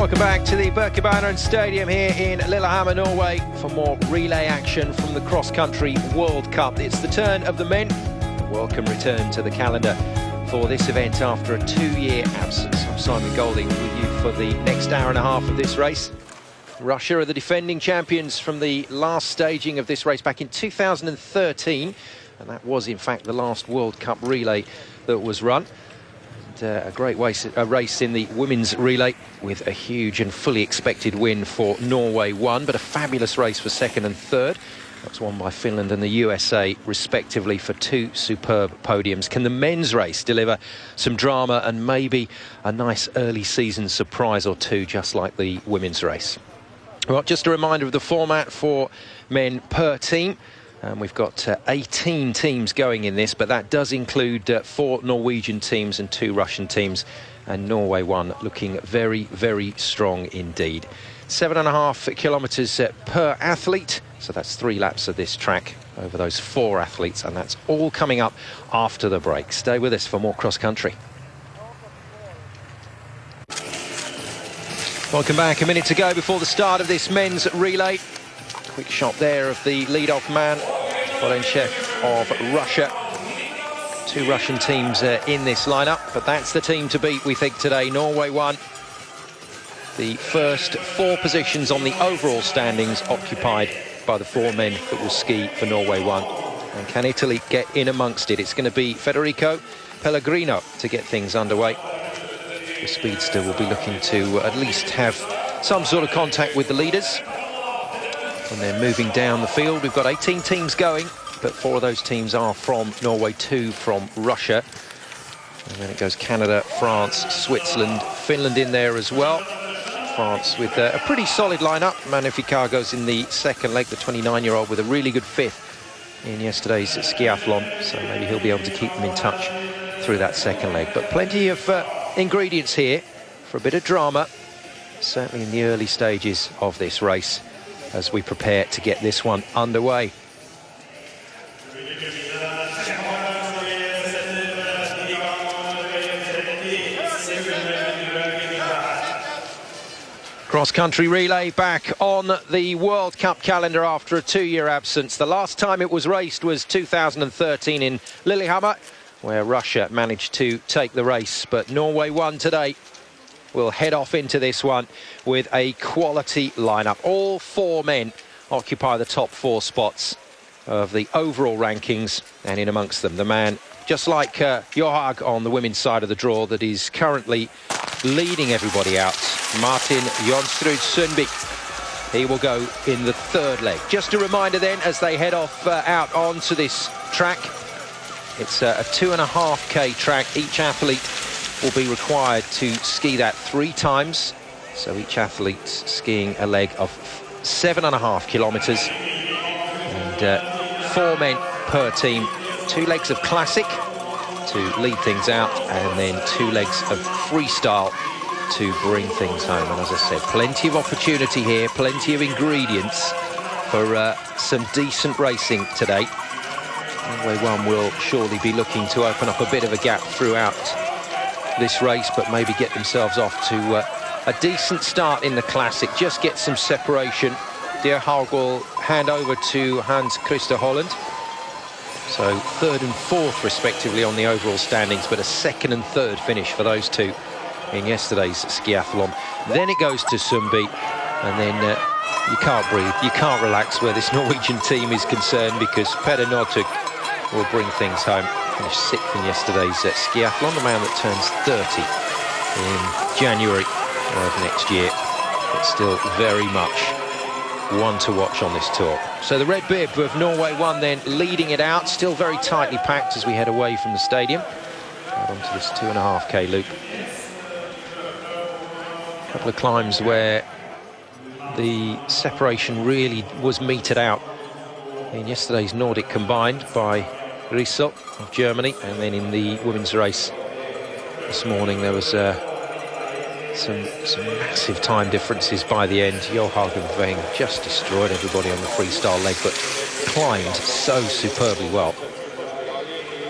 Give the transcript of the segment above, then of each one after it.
Welcome back to the Birkebeiner Stadium here in Lillehammer, Norway, for more relay action from the Cross Country World Cup. It's the turn of the men. A welcome return to the calendar for this event after a 2-year absence. I'm Simon Golding with you for the next hour and a half of this race. Russia are the defending champions from the last staging of this race back in 2013, and that was in fact the last World Cup relay that was run. A great race in the women's relay with a huge and fully expected win for Norway 1, but a fabulous race for second and third. That was won by Finland and the USA respectively for 2 superb podiums. Can the men's race deliver some drama and maybe a nice early season surprise or two, just like the women's race? Well, just a reminder of the format for men per team. We've got 18 teams going in this, but that does include 4 Norwegian teams and 2 Russian teams, and Norway 1 looking very, very strong indeed. 7.5 kilometres per athlete, so that's 3 laps of this track over those 4 athletes, and that's all coming up after the break. Stay with us for more cross country. Welcome back. A minute to go before the start of this men's relay. Quick shot there of the lead-off man, Volenchev of Russia. 2 Russian teams in this lineup, but that's the team to beat, we think, today. Norway 1. The first 4 positions on the overall standings occupied by the 4 men that will ski for Norway 1. And can Italy get in amongst it? It's going to be Federico Pellegrino to get things underway. The speedster will be looking to at least have some sort of contact with the leaders. And they're moving down the field. We've got 18 teams going, but 4 of those teams are from Norway, 2 from Russia. And then it goes Canada, France, Switzerland, Finland in there as well. France with a pretty solid lineup. Magnificago's in the second leg, the 29-year-old with a really good 5th in yesterday's skiathlon. So maybe he'll be able to keep them in touch through that second leg. But plenty of ingredients here for a bit of drama, certainly in the early stages of this race, as we prepare to get this one underway. Cross-country relay back on the World Cup calendar after a 2-year absence. The last time it was raced was 2013 in Lillehammer, where Russia managed to take the race, but Norway won today. We'll head off into this one with a quality lineup. All 4 men occupy the top 4 spots of the overall rankings, and in amongst them, the man, just like Johaug on the women's side of the draw, that is currently leading everybody out, Martin Jonstrud Sundby. He will go in the 3rd leg. Just a reminder then, as they head off out onto this track, it's a 2.5k track. Each athlete will be required to ski that 3 times, so each athlete skiing a leg of 7.5 kilometres, and 4 men per team. 2 legs of classic to lead things out, and then 2 legs of freestyle to bring things home. And as I said, plenty of opportunity here, plenty of ingredients for some decent racing today. Norway 1 will surely be looking to open up a bit of a gap throughout this race, but maybe get themselves off to a decent start in the classic, just get some separation. Johaug will hand over to Hans Christer Holland, so 3rd and 4th respectively on the overall standings, but a 2nd and 3rd finish for those 2 in yesterday's skiathlon. Then it goes to Sundby, and then you can't breathe, you can't relax where this Norwegian team is concerned, because Peder Northug will bring things home. Finished 6th in yesterday's skiathlon, the man that turns 30 in January of next year, but still very much one to watch on this tour. So the red bib of Norway 1 then leading it out, still very tightly packed as we head away from the stadium, out onto this 2.5k loop. A couple of climbs where the separation really was meted out in yesterday's Nordic combined by Riesel of Germany, and then in the women's race this morning there was some massive time differences by the end. Johaug and Weng just destroyed everybody on the freestyle leg, but climbed so superbly well.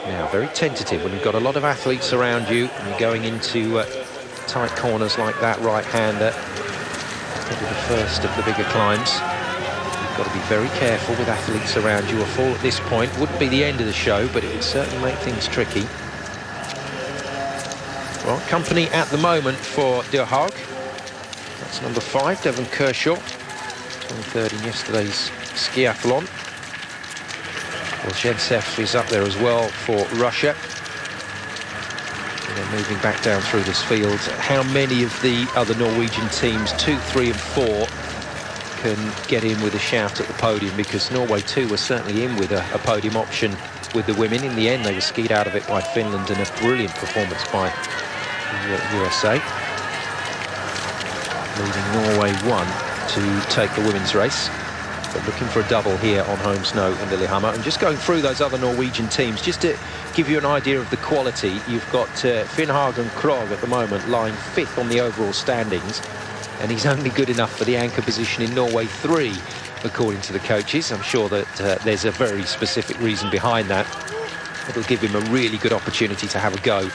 Now, very tentative when you've got a lot of athletes around you and you're going into tight corners like that right-hander. Probably the first of the bigger climbs. You've got to be very careful with athletes around you. A fall at this point wouldn't be the end of the show, but it would certainly make things tricky. Well, company at the moment for De Haag. That's number 5, Devon Kershaw. 23rd in yesterday's skiathlon. Zhentsev is up there as well for Russia. And they're moving back down through this field. How many of the other Norwegian teams, 2, 3 and 4, can get in with a shout at the podium? Because Norway too were certainly in with a podium option with the women. In the end, they were skied out of it by Finland, and a brilliant performance by the USA. Leading Norway 1 to take the women's race. But looking for a double here on home snow in Lillehammer. And just going through those other Norwegian teams, just to give you an idea of the quality, you've got Finn Hagen Krogh at the moment lying 5th on the overall standings, and he's only good enough for the anchor position in Norway 3, according to the coaches. I'm sure that there's a very specific reason behind that. It'll give him a really good opportunity to have a go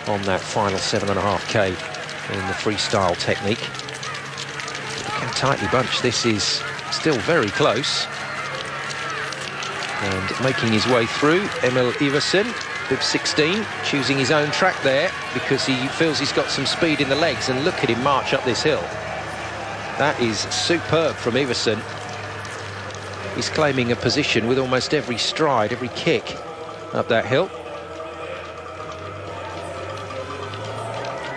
on that final 7.5k in the freestyle technique. Look how tightly bunched this is. Still very close. And making his way through, Emil Iversen, bib 16, choosing his own track there because he feels he's got some speed in the legs. And look at him march up this hill. That is superb from Iversen. He's claiming a position with almost every stride, every kick up that hill.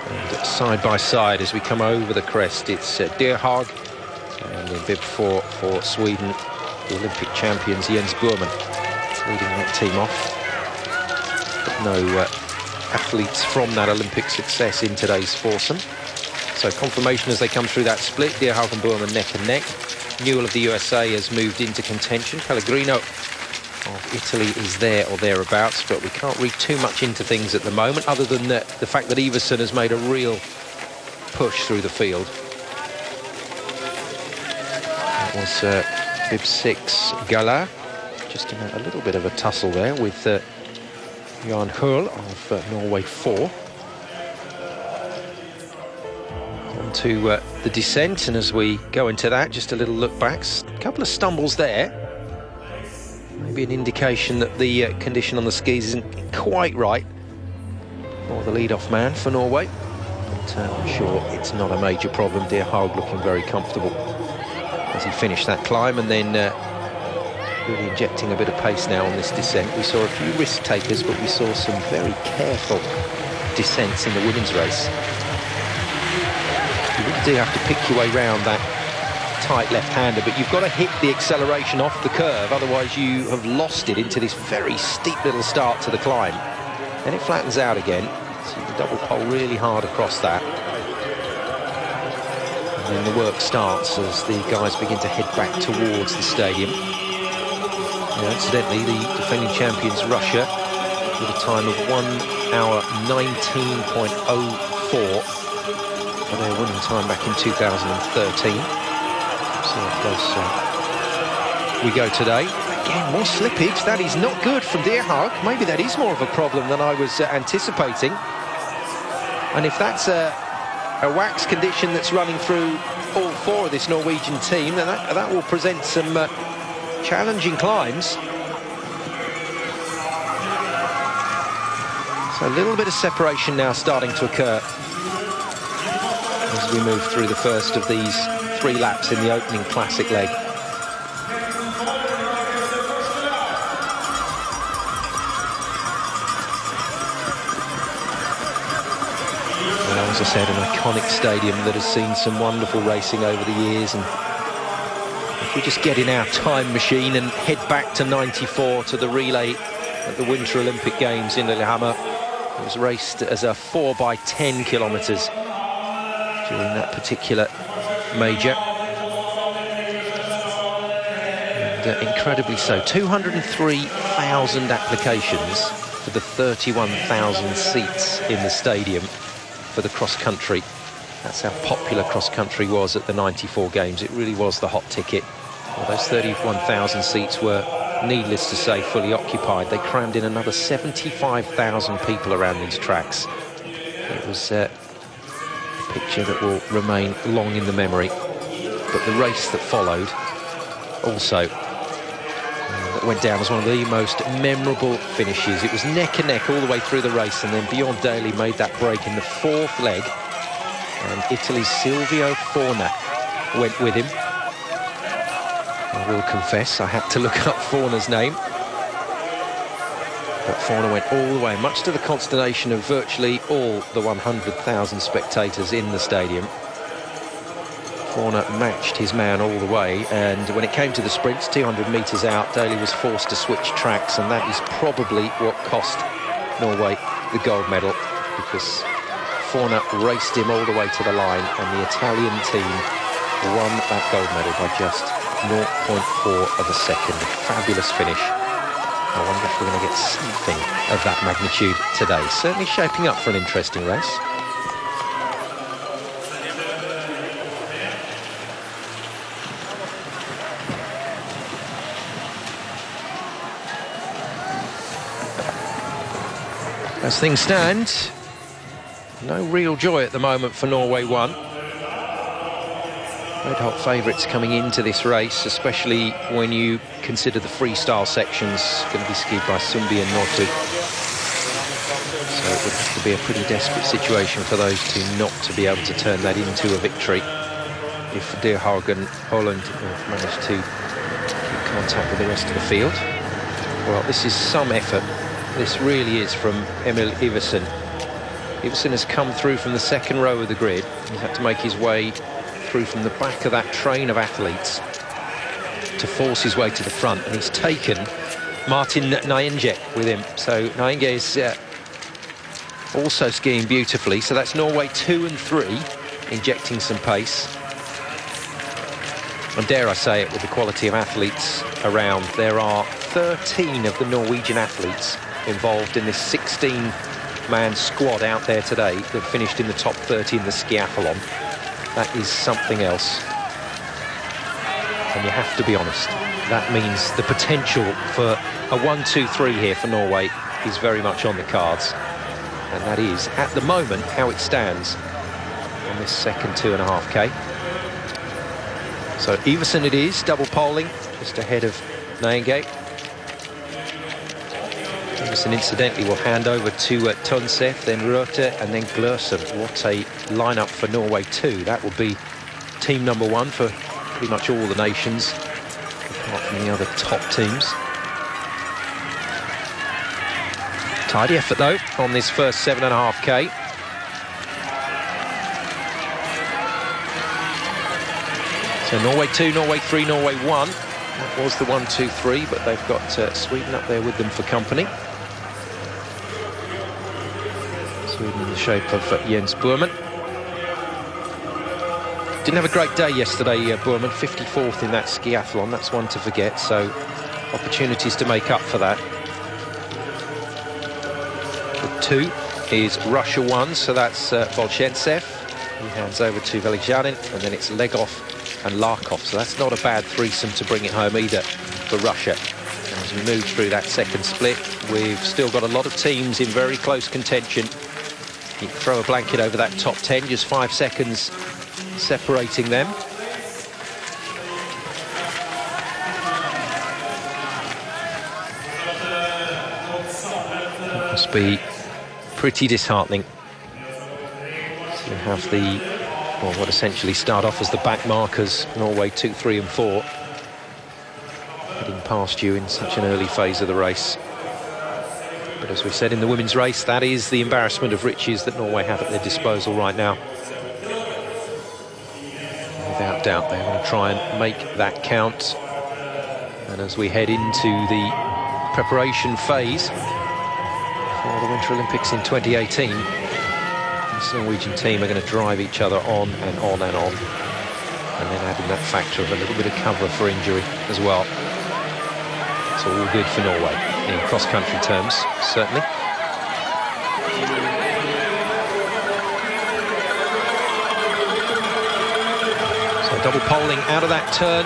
And side by side as we come over the crest, it's De Haag. And in bib 4 for Sweden, the Olympic champions Jens Burman leading that team off. But no athletes from that Olympic success in today's foursome. So confirmation as they come through that split. De Haag and Burman neck and neck. Newell of the USA has moved into contention. Pellegrino of Italy is there or thereabouts, but we can't read too much into things at the moment, other than the fact that Iversen has made a real push through the field. Was bib 6 Gala, just in a little bit of a tussle there with Jan Hurl of Norway 4. On to the descent, and as we go into that, just a little look back. A couple of stumbles there. Maybe an indication that the condition on the skis isn't quite right for the lead-off man for Norway. But I'm sure it's not a major problem. De Haag looking very comfortable as he finished that climb, and then really injecting a bit of pace now on this descent. We saw a few risk takers, but we saw some very careful descents in the women's race. You really do have to pick your way around that tight left-hander, but you've got to hit the acceleration off the curve, otherwise you have lost it into this very steep little start to the climb. Then it flattens out again, so you can double pole really hard across that. And the work starts as the guys begin to head back towards the stadium. Now, incidentally, the defending champions Russia with a time of 1 hour 19.04 for their winning time back in 2013. See how close we go today. Again, more slippage. That is not good from De Haag. Maybe that is more of a problem than I was anticipating. And if that's a wax condition that's running through all 4 of this Norwegian team, then that will present some challenging climbs. So a little bit of separation now starting to occur as we move through the first of these 3 laps in the opening classic leg. As I said, an iconic stadium that has seen some wonderful racing over the years, and if we just get in our time machine and head back to '94 to the relay at the Winter Olympic Games in Lillehammer, it was raced as a 4x10 kilometres during that particular major, and incredibly so. 203,000 applications for the 31,000 seats in the stadium for the cross-country. That's how popular cross-country was at the '94 Games. It really was the hot ticket. Well, those 31,000 seats were, needless to say, fully occupied. They crammed in another 75,000 people around these tracks. It was a picture that will remain long in the memory. but the race that followed also that went down as one of the most memorable finishes. It was neck and neck all the way through the race, and then Bjorn Daly made that break in the fourth leg, and Italy's Silvio Forna went with him. I will confess I had to look up Forna's name, but Forna went all the way, much to the consternation of virtually all the 100,000 spectators in the stadium. Forna matched his man all the way, and when it came to the sprints, 200 metres out, Daly was forced to switch tracks, and that is probably what cost Norway the gold medal, because Forna raced him all the way to the line, and the Italian team won that gold medal by just 0.4 of a second. A fabulous finish. I wonder if we're going to get something of that magnitude today. Certainly shaping up for an interesting race. As things stand, no real joy at the moment for Norway 1. Red-hot favourites coming into this race, especially when you consider the freestyle sections going to be skied by Sundby and Northug. So it would have to be a pretty desperate situation for those two not to be able to turn that into a victory. If De Haag and Holland manage to keep contact with the rest of the field. Well, this is some effort. This really is from Emil Iversen. Iversen has come through from the second row of the grid. He's had to make his way through from the back of that train of athletes to force his way to the front, and he's taken Martin Nyenge with him. So Nyenge is also skiing beautifully. So that's Norway 2 and 3, injecting some pace. And dare I say it, with the quality of athletes around, there are 13 of the Norwegian athletes involved in this 16-man squad out there today that finished in the top 30 in the skiathlon. That is something else. And you have to be honest, that means the potential for a 1-2-3 here for Norway is very much on the cards. And that is, at the moment, how it stands on this second 2.5K. So Iversen it is, double polling, just ahead of Nyenge. Iversen incidentally will hand over to Tonseth, then Røthe, and then Gløsen. What a lineup for Norway 2. That will be team number 1 for pretty much all the nations, apart from the other top teams. Tidy effort though on this first 7.5K. So Norway 2, Norway 3, Norway 1. That was the 1-2-3, but they've got Sweden up there with them for company. Sweden in the shape of Jens Burman. Didn't have a great day yesterday, Burman. 54th in that skiathlon. That's one to forget, so opportunities to make up for that. The 2 is Russia 1, so that's Bolshentsev. He hands over to Velikjanin, and then it's Legov and Larkov, so that's not a bad threesome to bring it home either for Russia. And as we move through that second split, we've still got a lot of teams in very close contention. You can throw a blanket over that top 10, just 5 seconds separating them. It must be pretty disheartening to have the, well, what essentially start off as the back markers, Norway 2, 3 and 4, heading past you in such an early phase of the race. But as we said in the women's race, that is the embarrassment of riches that Norway have at their disposal right now. Without doubt, they're going to try and make that count. And as we head into the preparation phase for the Winter Olympics in 2018, this Norwegian team are going to drive each other on and on and on, and then adding that factor of a little bit of cover for injury as well. It's all good for Norway in cross-country terms, certainly. So double poling out of that turn,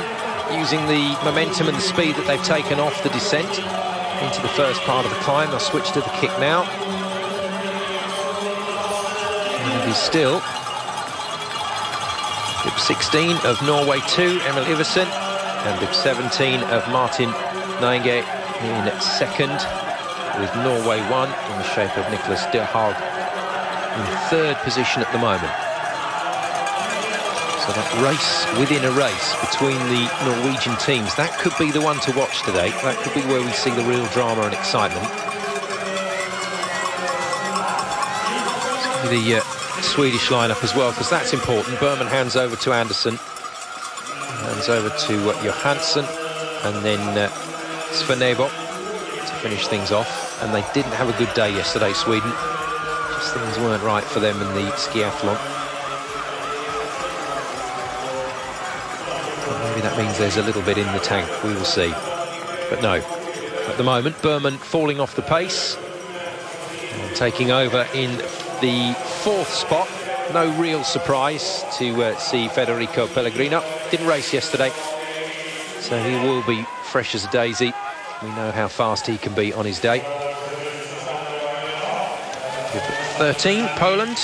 using the momentum and the speed that they've taken off the descent into the first part of the climb. They'll switch to the kick now. And it is still Bib 16 of Norway 2, Emil Iversen, and bib 17 of Martin Nainge in second, with Norway 1 in the shape of Nicholas de Haag in third position at the moment. So that race within a race between the Norwegian teams, that could be the one to watch today. That could be where we see the real drama and excitement. The Swedish lineup as well, because that's important. Berman hands over to Anderson, hands over to Johansson, and then Svanebo to finish things off. And they didn't have a good day yesterday, Sweden. Just things weren't right for them in the skiathlon. Maybe that means there's a little bit in the tank, we will see. But no, at the moment, Berman falling off the pace, and taking over in the fourth spot. No real surprise to see Federico Pellegrino. Didn't race yesterday, so he will be fresh as a daisy. We know how fast he can be on his day. 13, Poland.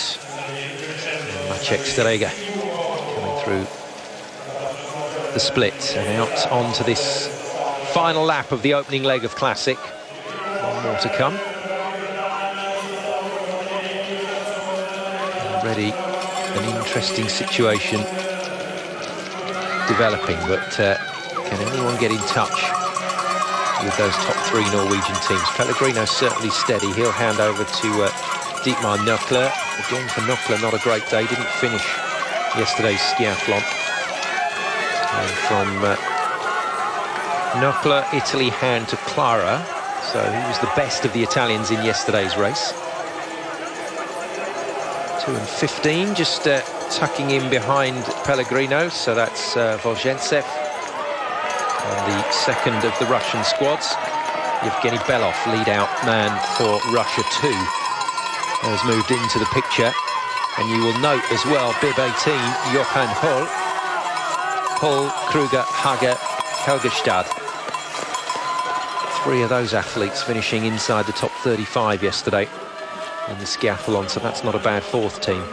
Maciek Starega coming through the split and out onto this final lap of the opening leg of Classic. One more to come. Already an interesting situation developing, but can anyone get in touch with those top three Norwegian teams? Pellegrino's certainly steady. He'll hand over to Dietmar Knockler. Again, for Knockler, not a great day. Didn't finish yesterday's skiathlon. And from Knockler, Italy hand to Clara. So he was the best of the Italians in yesterday's race. 2 and 15, just tucking in behind Pellegrino. So that's Volzhentsev. And the second of the Russian squads, Yevgeny Belov, lead-out man for Russia 2, has moved into the picture. And you will note as well, bib 18, Johan Hull, Kruger, Hager, Helgestad. 3 of those athletes finishing inside the top 35 yesterday in the skiathlon, so that's not a bad fourth team.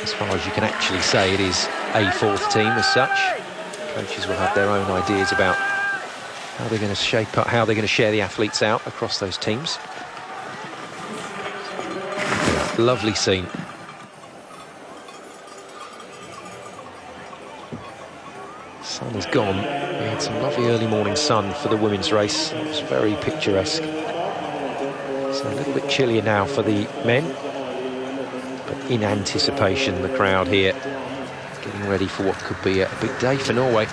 As far as you can actually say it is a fourth team as such. Coaches will have their own ideas about how they're going to shape up, how they're going to share the athletes out across those teams. Lovely scene. Sun is gone. We had some lovely early morning sun for the women's race. It was very picturesque. So a little bit chillier now for the men, but in anticipation, the crowd here getting ready for what could be a big day for Norway.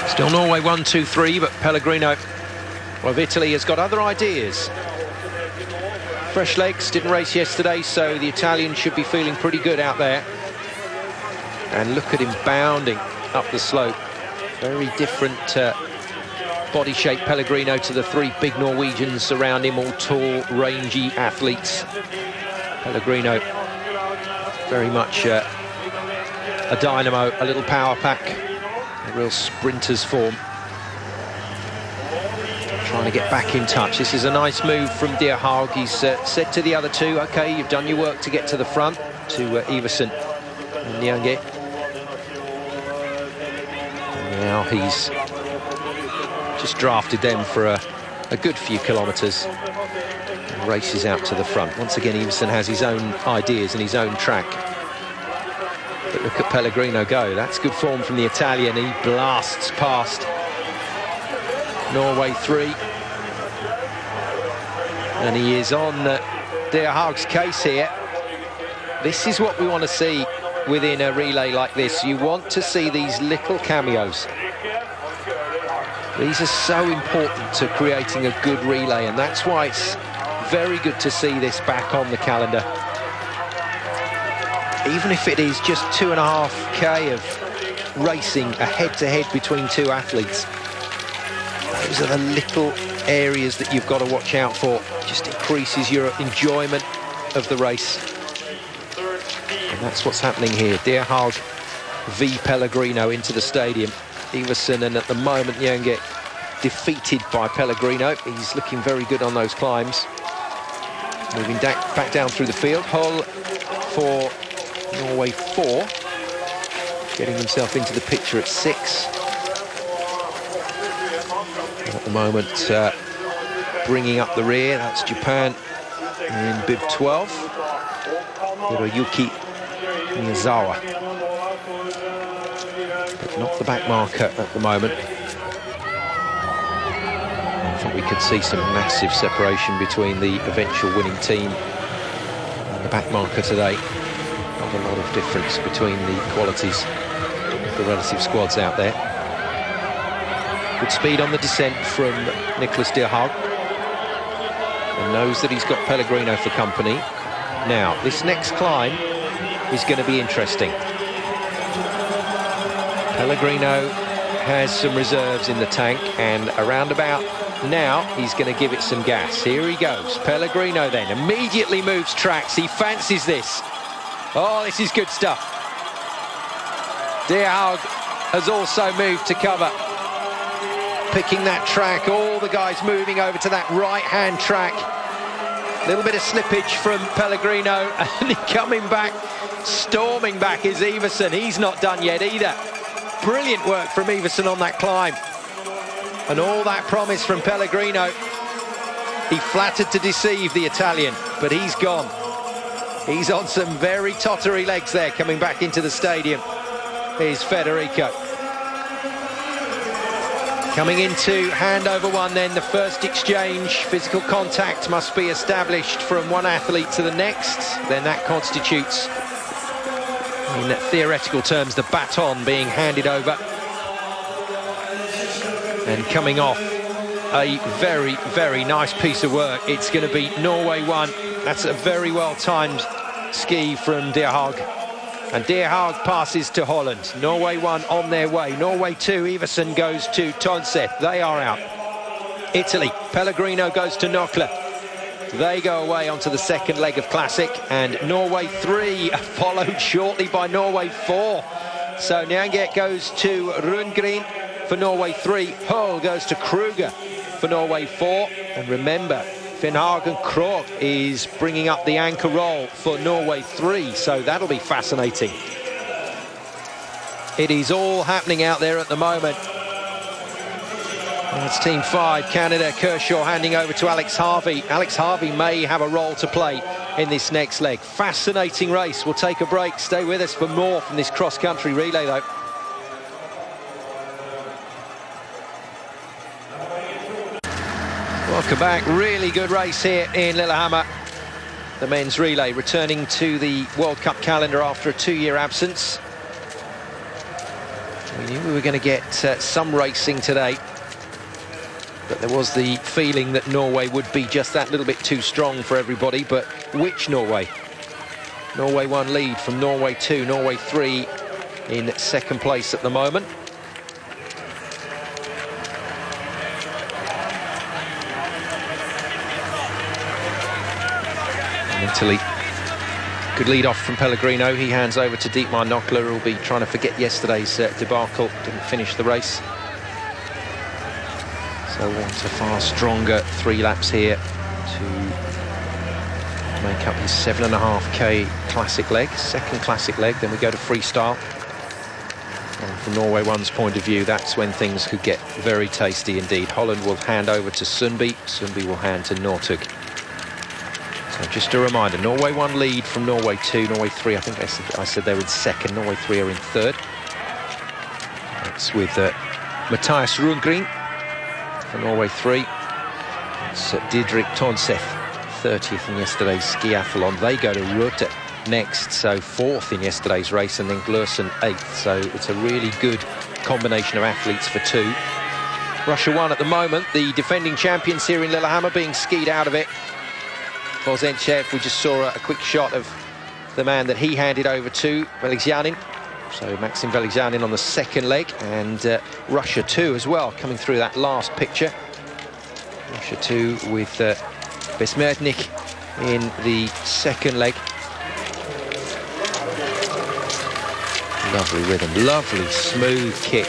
Still Norway 1, 2, 3, but Pellegrino of Italy has got other ideas. Fresh legs, didn't race yesterday, so the Italian should be feeling pretty good out there. And look at him bounding up the slope. Very different body shape, Pellegrino, to the 3 big Norwegians around him, all tall, rangy athletes. Pellegrino, very much a dynamo, a little power pack, a real sprinter's form. Trying to get back in touch. This is a nice move from de Haag. He's said to the other 2, OK, you've done your work to get to the front, to Iversen and Nyange. Now he's just drafted them for a good few kilometres and races out to the front. Once again, Iversen has his own ideas and his own track. But look at Pellegrino go. That's good form from the Italian. He blasts past Norway 3. And he is on de Haag's case here. This is what we want to see within a relay like this. You want to see these little cameos. These are so important to creating a good relay, and that's why it's very good to see this back on the calendar. Even if it is just 2.5K of racing, a head-to-head between 2 athletes. Those are the little areas that you've got to watch out for. Just increases your enjoyment of the race. And that's what's happening here. De Haag v Pellegrino into the stadium. Iversen, and at the moment Nyang'e defeated by Pellegrino. He's looking very good on those climbs. Moving back down through the field. Hull for Norway 4. Getting himself into the picture at 6. And at the moment, bringing up the rear, that's Japan in bib 12. Hiroyuki Miyazawa. But not the back marker at the moment. I think we could see some massive separation between the eventual winning team and the back marker today. Not a lot of difference between the qualities of the relative squads out there. Good speed on the descent from Nicolas de Haag. And knows that he's got Pellegrino for company. Now, this next climb is going to be interesting. Pellegrino has some reserves in the tank, and around about now he's going to give it some gas. Here he goes. Pellegrino then immediately moves tracks. He fancies this. Oh, this is good stuff. De Haag has also moved to cover, picking that track. All the guys moving over to that right-hand track. A little bit of slippage from Pellegrino, and coming back, storming back is Iversen. He's not done yet either. Brilliant work from Iversen on that climb. And all that promise from Pellegrino. He flattered to deceive the Italian, but he's gone. He's on some very tottery legs there, coming back into the stadium. Here's Federico. Coming into handover one then, the first exchange. Physical contact must be established from one athlete to the next. Then that constitutes, in theoretical terms, the baton being handed over. And coming off a very, very nice piece of work. It's going to be Norway 1. That's a very well-timed ski from De Haag. And De Haag passes to Holland. Norway 1 on their way. Norway 2, Iversen goes to Tonseth. They are out. Italy, Pellegrino goes to Nokla. They go away onto the second leg of Classic. And Norway 3 followed shortly by Norway 4. So Nyang'e goes to Rundgren for Norway 3. Hull goes to Kruger for Norway 4. And remember, Finhagen Krogh is bringing up the anchor roll for Norway 3, so that'll be fascinating. It is all happening out there at the moment. That's Team 5, Canada. Kershaw handing over to Alex Harvey. Alex Harvey may have a role to play in this next leg. Fascinating race. We'll take a break. Stay with us for more from this cross-country relay, though. Welcome back. Really good race here in Lillehammer. The men's relay returning to the World Cup calendar after a 2-year absence. We knew we were going to get some racing today, but there was the feeling that Norway would be just that little bit too strong for everybody. But which Norway? Norway 1 lead from Norway 2, Norway 3 in second place at the moment. Italy. Good lead off from Pellegrino. He hands over to Dietmar Nokla, who will be trying to forget yesterday's debacle. Didn't finish the race. So wants a far stronger 3 laps here to make up his 7.5k classic leg. Second classic leg, then we go to freestyle. And from Norway 1's point of view, that's when things could get very tasty indeed. Holland will hand over to Sundby. Sundby will hand to Northug. So just a reminder, Norway 1 lead from Norway 2, Norway 3, I think I said they were in second, Norway 3 are in third. It's with Matthias Rundgren for Norway 3. It's Didrik Tonseth, 30th in yesterday's skiathlon. They go to Rute next, so 4th in yesterday's race, and then Glursen 8th. So it's a really good combination of athletes for 2. Russia 1 at the moment, the defending champions here in Lillehammer, being skied out of it. Bozenchev, we just saw a quick shot of the man that he handed over to, Velizhanin. So Maxim Velizhanin on the second leg, and Russia 2 as well, coming through that last picture. Russia 2 with Besmertnik in the second leg. Lovely rhythm, lovely smooth kick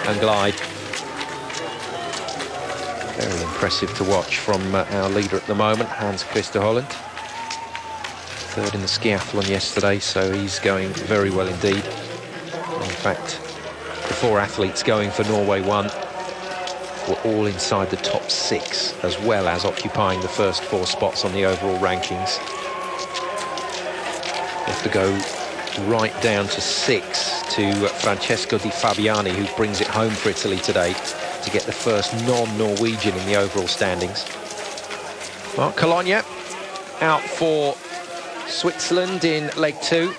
and glide. Very impressive to watch from our leader at the moment, Hans Christer Holland. Third in the skiathlon yesterday, so he's going very well indeed. In fact, the 4 athletes going for Norway 1 were all inside the top 6, as well as occupying the first 4 spots on the overall rankings. We have to go right down to 6 to Francesco Di Fabiani, who brings it home for Italy today to get the first non-Norwegian in the overall standings. Marc Cologne out for Switzerland in leg 2.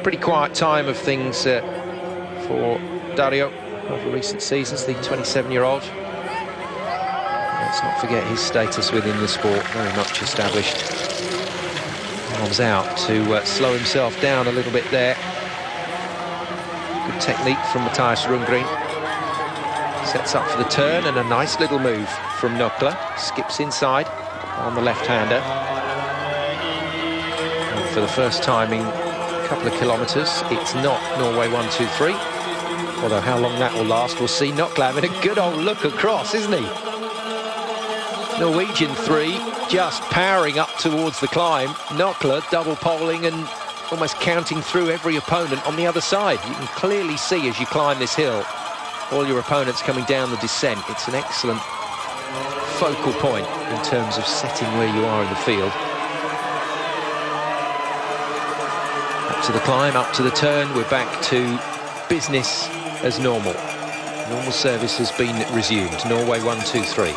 Pretty quiet time of things for Dario over recent seasons, the 27-year-old. Let's not forget his status within the sport, very much established. Arms out to slow himself down a little bit there. Good technique from Mathias Rundgren. Sets up for the turn, and a nice little move from Nokla. Skips inside on the left-hander. And for the first time in a couple of kilometres, it's not Norway 1, 2, 3. Although how long that will last, we'll see. Nokla having a good old look across, isn't he? Norwegian 3 just powering up towards the climb. Nokla double poling and almost counting through every opponent on the other side. You can clearly see as you climb this hill all your opponents coming down the descent. It's an excellent focal point in terms of setting where you are in the field. Up to the climb, up to the turn, we're back to business as normal. Normal service has been resumed. Norway 1, 2, 3.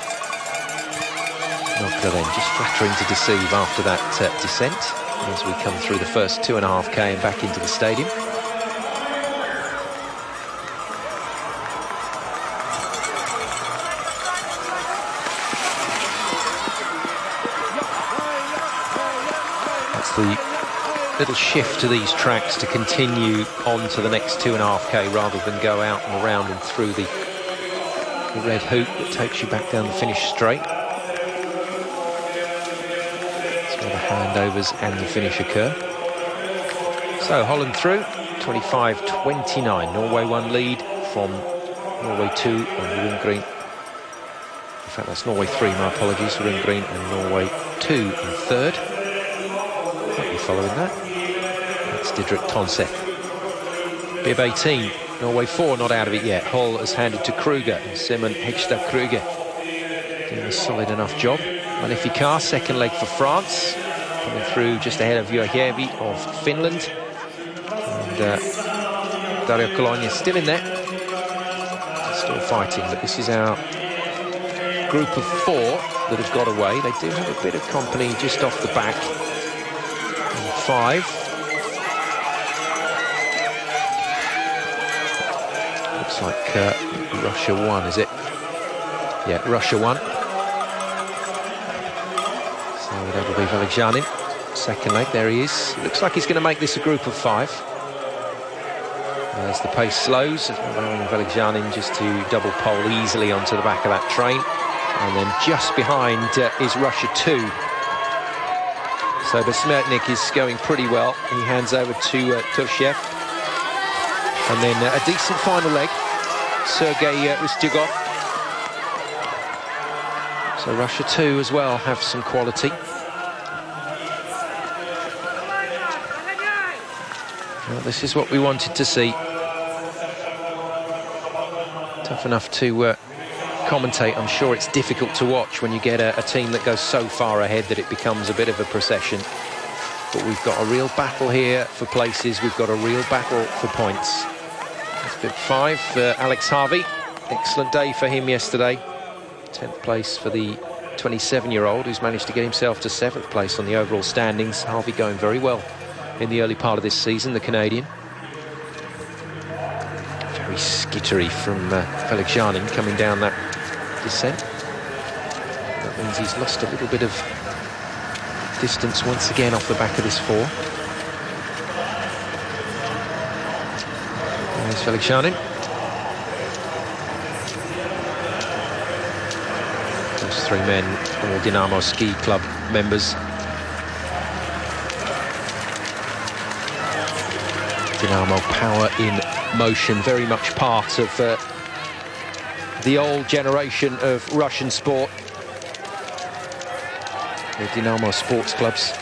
Nokla then just flattering to deceive after that descent as we come through the first 2.5k and back into the stadium. That's the little shift to these tracks to continue on to the next 2.5k rather than go out and around and through the red hoop that takes you back down the finish straight. That's where the handovers and the finish occur. So Holland through, 25.29. Norway 1 lead from Norway 2 on Rundgren. In fact, that's Norway 3, my apologies, Rundgren, and Norway 2 in third. Might be following that. That's Didrik Tonseth. Bib 18, Norway 4 not out of it yet. Hull has handed to Kruger, and Simon Hegstad Kruger doing a solid enough job. Magnificat, second leg for France, coming through just ahead of Juhajärvi of Finland. And Dario Cologne is still in there, still fighting, but this is our group of 4 that have got away. They do have a bit of company just off the back. 5. Looks like Russia 1, is it? Yeah, Russia 1. So that'll be Velezhanin. Second leg, there he is. Looks like he's going to make this a group of 5. As the pace slows, allowing Velezhanin just to double pole easily onto the back of that train. And then just behind is Russia 2. So Besmertnik is going pretty well. He hands over to Turchev. And then a decent final leg, Sergei Ustюgov. So Russia 2 as well have some quality. Well, this is what we wanted to see. Tough enough to commentate. I'm sure it's difficult to watch when you get a team that goes so far ahead that it becomes a bit of a procession. But we've got a real battle here for places. We've got a real battle for points. It's bib 5 for Alex Harvey. Excellent day for him yesterday. 10th place for the 27-year-old who's managed to get himself to 7th place on the overall standings. Harvey going very well in the early part of this season, the Canadian. Very skittery from Velezhanin coming down that descent. That means he's lost a little bit of distance once again off the back of this 4. There's Velezhanin. Those 3 men, all Dynamo Ski Club members. Dynamo, power in motion, very much part of the old generation of Russian sport. The Dynamo sports clubs.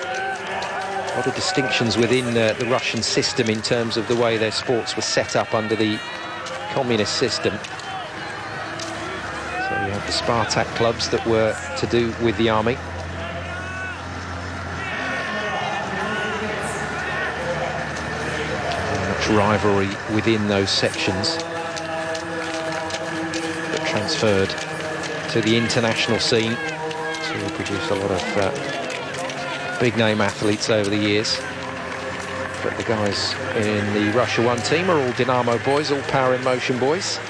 A lot of distinctions within the Russian system in terms of the way their sports were set up under the communist system. So you have the Spartak clubs that were to do with the army. Much rivalry within those sections that transferred to the international scene to produce a lot of big-name athletes over the years. But the guys in the Russia 1 team are all Dynamo boys, all power in motion boys.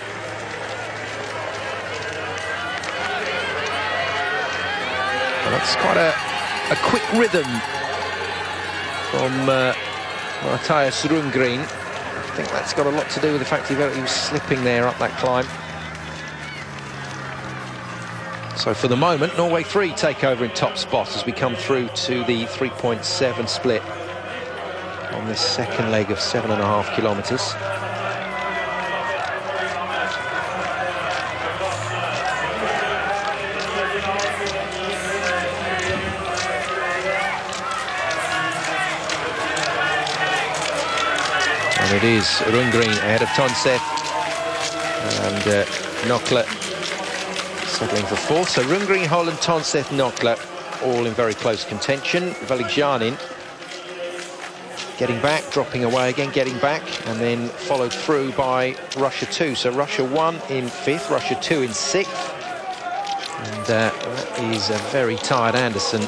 Well, that's quite a quick rhythm from Matthias Rundgren. I think that's got a lot to do with the fact he was slipping there up that climb. So for the moment, Norway 3 take over in top spot as we come through to the 3.7 split on this second leg of 7.5 kilometres. And it is Rundgren ahead of Tontsev and Nokla settling for fourth. So Rundgren, Holland, Tontsev, Nokla all in very close contention. Valikjanin getting back, dropping away again, getting back, and then followed through by Russia 2. So Russia 1 in 5th, Russia 2 in 6th. And that is a very tired Anderson.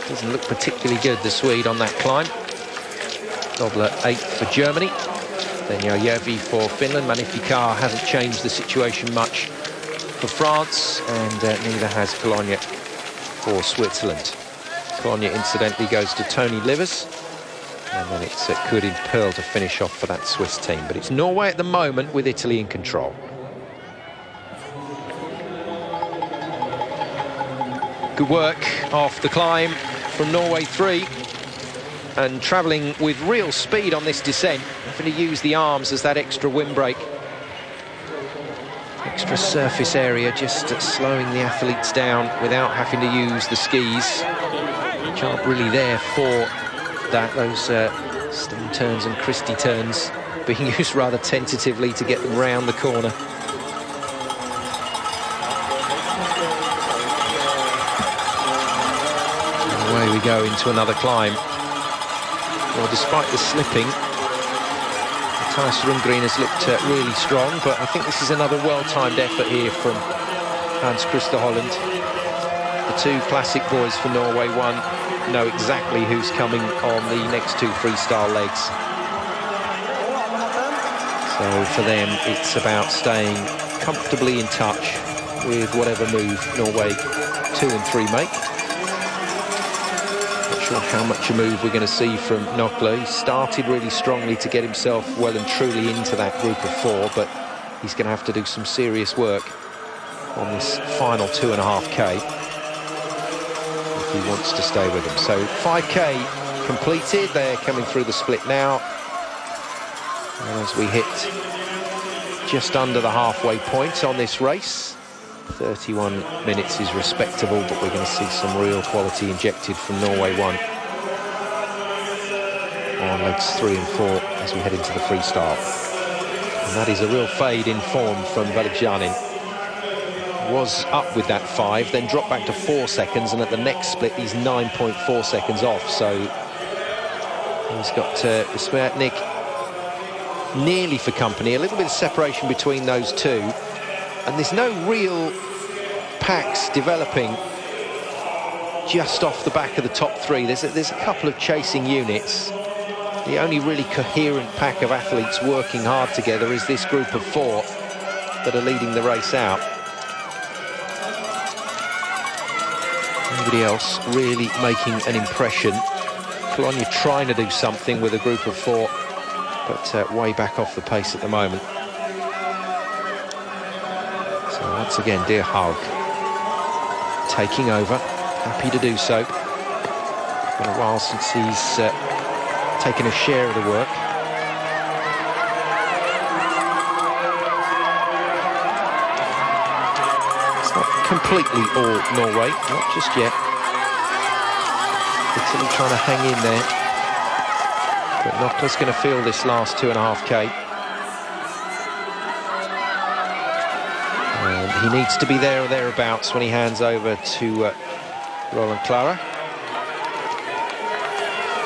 Doesn't look particularly good, the Swede, on that climb. Dobler 8th for Germany. Then Järvi for Finland. Magnificat hasn't changed the situation much for France, and neither has Cologne for Switzerland. Cologne, incidentally, goes to Tony Livers. And then it's Kurin Pearl to finish off for that Swiss team. But it's Norway at the moment with Italy in control. Good work off the climb from Norway 3. And travelling with real speed on this descent. Having to use the arms as that extra windbreak. Extra surface area, just slowing the athletes down without having to use the skis. Which aren't really there for that, those Steen turns and Christie turns being used rather tentatively to get them round the corner. And away we go into another climb. Well, despite the slipping, Matthias Rundgren has looked really strong, but I think this is another well-timed effort here from Hans Christer Holland. The two classic boys for Norway 1 know exactly who's coming on the next two freestyle legs. So for them, it's about staying comfortably in touch with whatever move Norway 2 and 3 make. Not sure how much a move we're going to see from Nokla. He started really strongly to get himself well and truly into that group of 4, but he's going to have to do some serious work on this final 2.5k. He wants to stay with them. So 5k completed. They're coming through the split now. And as we hit just under the halfway point on this race, 31 minutes is respectable, but we're going to see some real quality injected from Norway 1 on legs 3 and 4 as we head into the freestyle. And that is a real fade in form from Valikjanin. Was up with that 5, then dropped back to 4 seconds, and at the next split he's 9.4 seconds off. So he's got Smertnik nearly for company. A little bit of separation between those two, and there's no real packs developing just off the back of the top 3. There's a couple of chasing units. The only really coherent pack of athletes working hard together is this group of 4 that are leading the race out. Nobody else really making an impression. Cologne trying to do something with a group of 4, but way back off the pace at the moment. So once again, Dear Haug taking over, happy to do so. It's been a while since he's taken a share of the work. Not completely all Norway, not just yet. Italy trying to hang in there. But Nokla's going to feel this last 2.5k. And he needs to be there or thereabouts when he hands over to Roland Clara.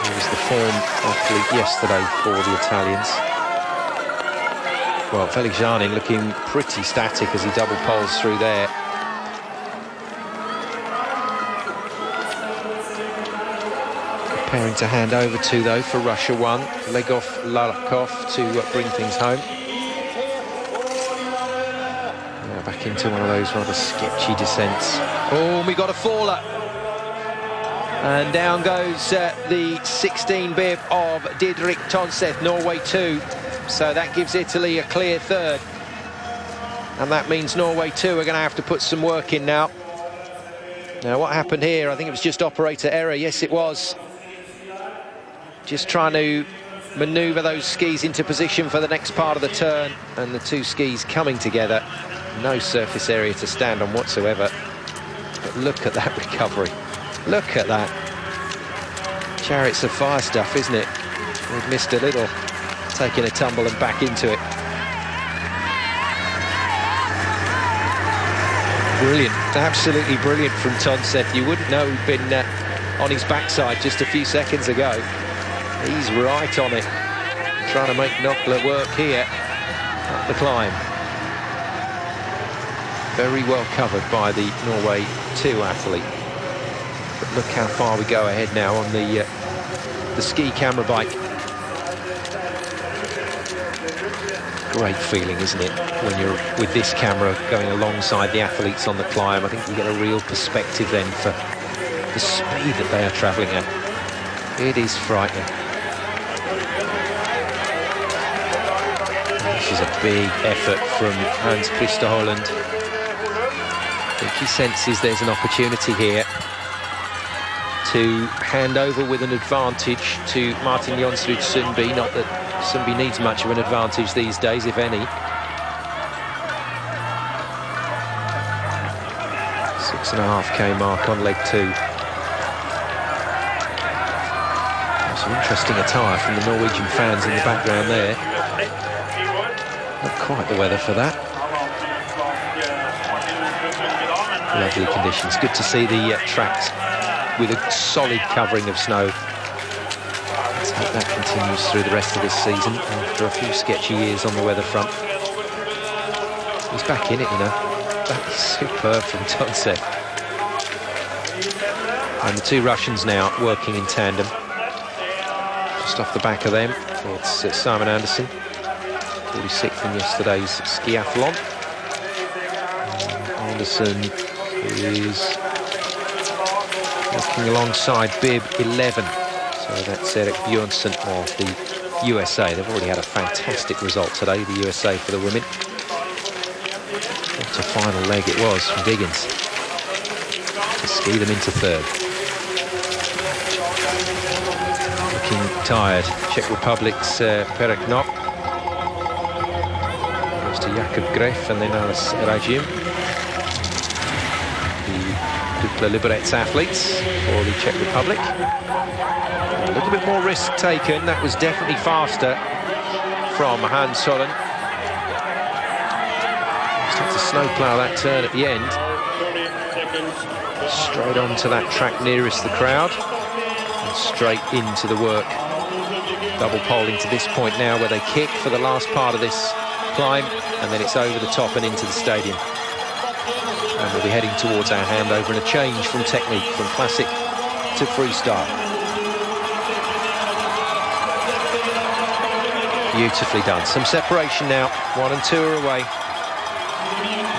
He was the form athlete yesterday for the Italians. Well, Veližanin looking pretty static as he double poles through there. Preparing to hand over to, though, for Russia 1. Legov Lalakov to bring things home. Now back into one of those rather sketchy descents. Oh, we got a faller. And down goes the 16 bib of Didrik Tonseth, Norway 2. So that gives Italy a clear third. And that means Norway 2 are going to have to put some work in now. Now, what happened here? I think it was just operator error. Yes, it was. Just trying to manoeuvre those skis into position for the next part of the turn. And the two skis coming together. No surface area to stand on whatsoever. But look at that recovery. Look at that. Chariots of fire stuff, isn't it? We've missed a little. Taking a tumble and back into it. Brilliant, absolutely brilliant from Tonseth. You wouldn't know he'd been on his backside just a few seconds ago. He's right on it. Trying to make Nokla work here up the climb. Very well covered by the Norway 2 athlete. But look how far we go ahead now on the ski camera bike. Great feeling, isn't it, when you're with this camera going alongside the athletes on the climb. I think you get a real perspective then for the speed that they are travelling at. It is frightening. This is a big effort from Hans Christer Holland. I think he senses there's an opportunity here to hand over with an advantage to Martin Jonsrud Sundby. Not that Sundby needs much of an advantage these days, if any. 6.5k mark on leg 2. Some interesting attire from the Norwegian fans in the background there. Not quite the weather for that. Lovely conditions. Good to see the tracks with a solid covering of snow. Let's hope that continues through the rest of this season after a few sketchy years on the weather front. He's back in it, you know. That is superb from Tonseth. And the two Russians now working in tandem. Just off the back of them, it's Simon Andersen, 46th in yesterday's skiathlon. Andersen is working alongside bib 11. So that's Erik Bjørnsen of the USA. They've already had a fantastic result today, the USA for the women. What a final leg it was from Wiggins to ski them into third. Looking tired. Czech Republic's Perek Nok. Goes to Jakub Gref and then Alice Rajim. The Dukla Liberec athletes for the Czech Republic. A little bit more risk taken. That was definitely faster from Hans Solon. Just had to snowplough that turn at the end. Straight onto that track nearest the crowd and straight into the work. Double poling to this point now where they kick for the last part of this climb, and then it's over the top and into the stadium. And we'll be heading towards our handover and a change from technique, from classic to freestyle. Beautifully done. Some separation now. 1 and 2 are away.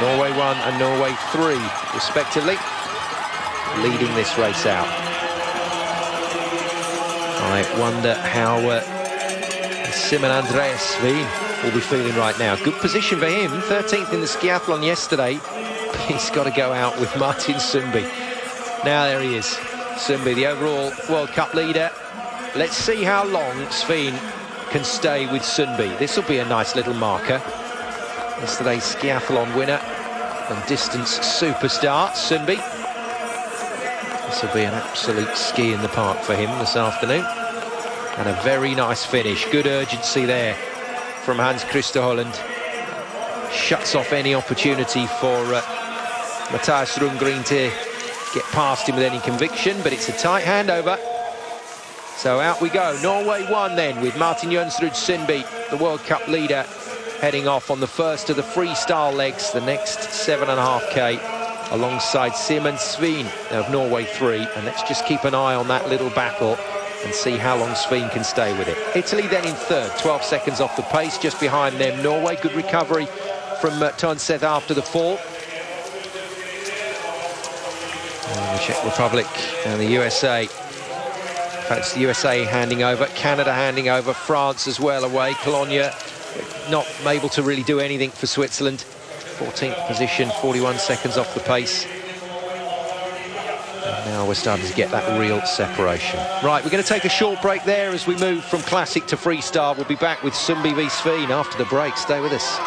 Norway 1 and Norway 3, respectively, leading this race out. I wonder how Simon Andreas Sveen will be feeling right now. Good position for him, 13th in the skiathlon yesterday. He's got to go out with Martin Sundby. Now there he is, Sundby, the overall World Cup leader. Let's see how long Sveen can stay with Sundby. This will be a nice little marker. Yesterday's skiathlon winner and distance superstar, Sundby. This will be an absolute ski in the park for him this afternoon. And a very nice finish. Good urgency there from Hans Christer Holland. Shuts off any opportunity for Mathias Rundgren to get past him with any conviction, but it's a tight handover. So out we go. Norway 1 then, with Martin Jønsrud Sundby, the World Cup leader, heading off on the first of the freestyle legs, the next 7.5k, alongside Simen Sveen of Norway 3. And let's just keep an eye on that little battle and see how long Sveen can stay with it. Italy then in third, 12 seconds off the pace. Just behind them, Norway. Good recovery from Tonseth after the fall. And the Czech Republic and the USA. In fact, it's the USA handing over, Canada handing over, France as well away. Cologne not able to really do anything for Switzerland. 14th position, 41 seconds off the pace. And now we're starting to get that real separation. Right, we're going to take a short break there as we move from classic to freestyle. We'll be back with Sundby v Sveen after the break. Stay with us.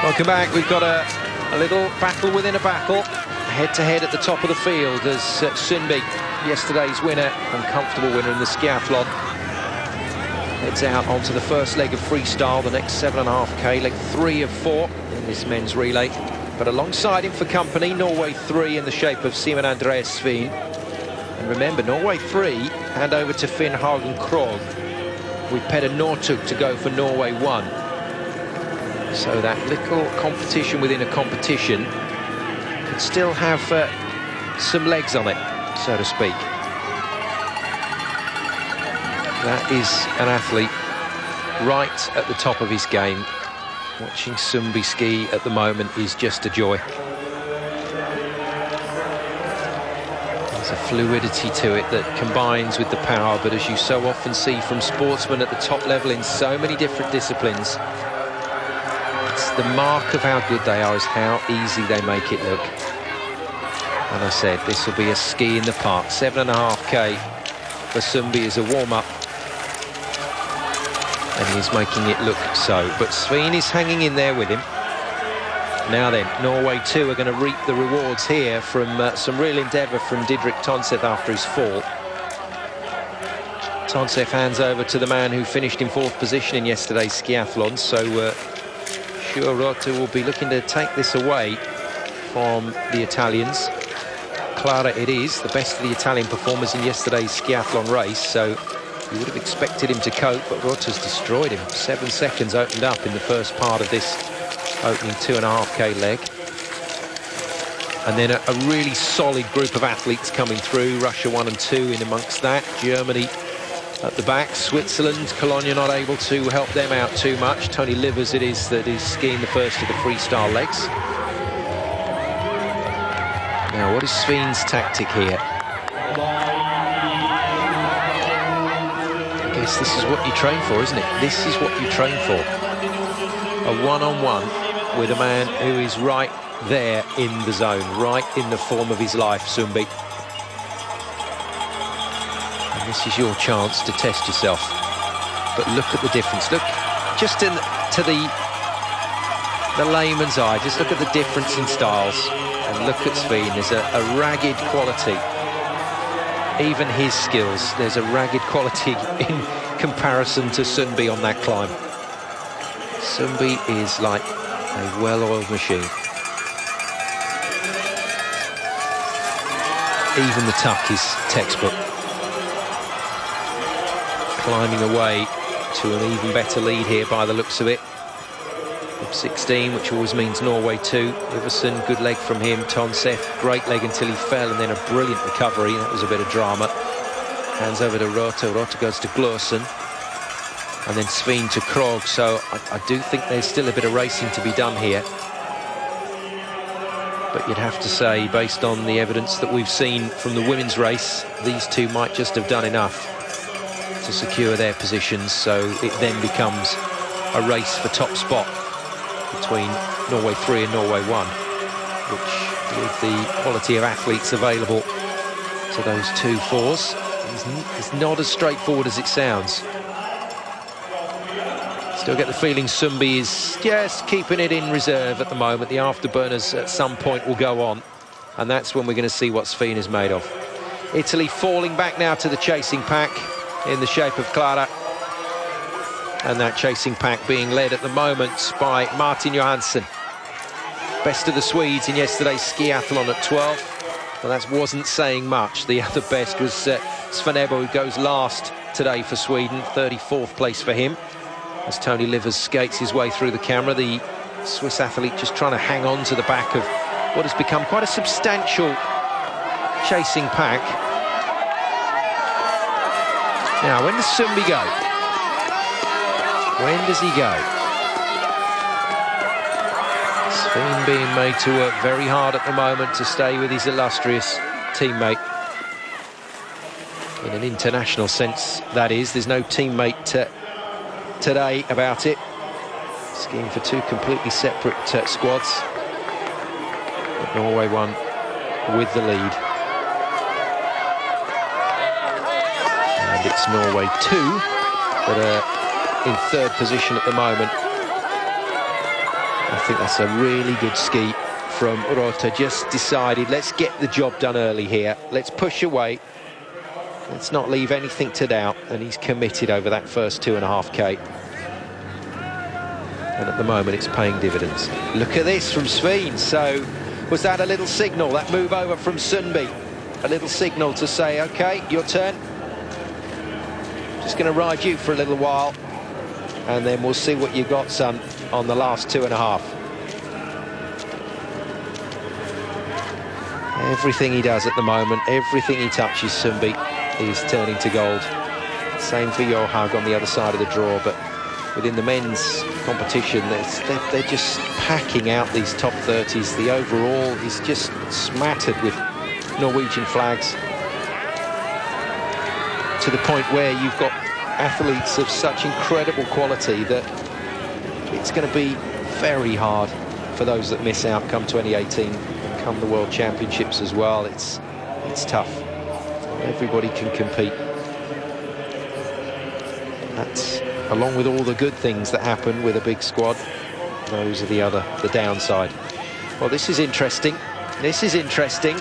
Welcome back. We've got a little battle within a battle, head-to-head at the top of the field, as Sundby, yesterday's winner, uncomfortable winner in the skiathlon, heads out onto the first leg of freestyle, the next 7.5k, leg 3 of 4 in this men's relay. But alongside him for company, Norway 3 in the shape of Simen Andreas Sveen. And remember, Norway 3 hand over to Finn Hagen Krogh, with Peder Northug to go for Norway 1. So that little competition within a competition could still have some legs on it, so to speak. That is an athlete right at the top of his game. Watching Sundby ski at the moment is just a joy. There's a fluidity to it that combines with the power, but as you so often see from sportsmen at the top level in so many different disciplines, the mark of how good they are is how easy they make it look. And I said, this will be a ski in the park. 7.5k for Sundby as a warm-up. And he's making it look so. But Sveen is hanging in there with him. Now then, Norway 2 are going to reap the rewards here from some real endeavour from Didrik Tonseth after his fall. Tonseth hands over to the man who finished in 4th position in yesterday's skiathlon. So sure, Rota will be looking to take this away from the Italians. Clara it is, the best of the Italian performers in yesterday's skiathlon race, so you would have expected him to cope, but Rota's destroyed him. 7 seconds opened up in the first part of this opening 2.5k leg. And then a really solid group of athletes coming through. Russia 1 and 2 in amongst that. Germany at the back. Switzerland, Cologne not able to help them out too much. Tony Livers it is that is skiing the first of the freestyle legs. Now, what is Sveen's tactic here? I guess this is what you train for, isn't it? This is what you train for. A one-on-one with a man who is right there in the zone, right in the form of his life, Sundby. This is your chance to test yourself. But look at the difference. Look, just to the layman's eye, just look at the difference in styles. And look at Sveen. There's a ragged quality. Even his skills, there's a ragged quality in comparison to Sundby on that climb. Sundby is like a well-oiled machine. Even the tuck is textbook. Climbing away to an even better lead here by the looks of it. 16, which always means Norway 2. Iversen, good leg from him. Tonseth, great leg until he fell, and then a brilliant recovery. That was a bit of drama. Hands over to Rota. Rota goes to Glorsen. And then Sveen to Krogh. So I do think there's still a bit of racing to be done here. But you'd have to say, based on the evidence that we've seen from the women's race, these two might just have done enough to secure their positions. So it then becomes a race for top spot between Norway 3 and Norway 1, which, with the quality of athletes available to those 2 fours, is not as straightforward as it sounds. Still get the feeling Sumbi is just keeping it in reserve at the moment. The afterburners at some point will go on, and that's when we're going to see what Sfin is made of. Italy falling back now to the chasing pack in the shape of Clara. And that chasing pack being led at the moment by Martin Johansson. Best of the Swedes in yesterday's skiathlon at 12. Well, that wasn't saying much. The other best was Sven Ebo, who goes last today for Sweden. 34th place for him. As Tony Livers skates his way through the camera, the Swiss athlete just trying to hang on to the back of what has become quite a substantial chasing pack. Now, when does Sumbi go? When does he go? Sfin being made to work very hard at the moment to stay with his illustrious teammate. In an international sense, that is. There's no teammate today about it. Skiing for two completely separate squads. But Norway won with the lead. And it's Norway 2 that are in third position at the moment. I think that's a really good ski from Rota. Just decided, let's get the job done early here. Let's push away. Let's not leave anything to doubt. And he's committed over that first 2.5K. And at the moment, it's paying dividends. Look at this from Sfin. So, was that a little signal, that move over from Sundby? A little signal to say, OK, your turn. Just going to ride you for a little while. And then we'll see what you got, son, on the last 2.5. Everything he does at the moment, everything he touches, Sundby, is turning to gold. Same for Johaug on the other side of the draw, but within the men's competition, they're just packing out these top 30s. The overall is just smattered with Norwegian flags, to the point where you've got athletes of such incredible quality that it's going to be very hard for those that miss out come 2018 and come the World Championships as well. It's tough. Everybody can compete. That's, along with all the good things that happen with a big squad, those are the downside. Well, this is interesting. This is interesting.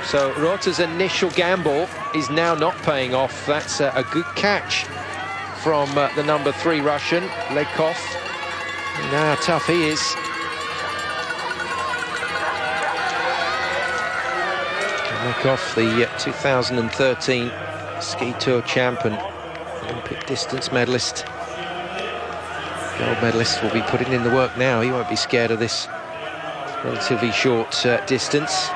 So Rota's initial gamble is now not paying off. That's a good catch from the number 3 Russian, Legkov. You know how tough he is. Legkov, the 2013 Ski Tour champ and Olympic distance medalist. Gold medalist will be putting in the work now. He won't be scared of this relatively short distance.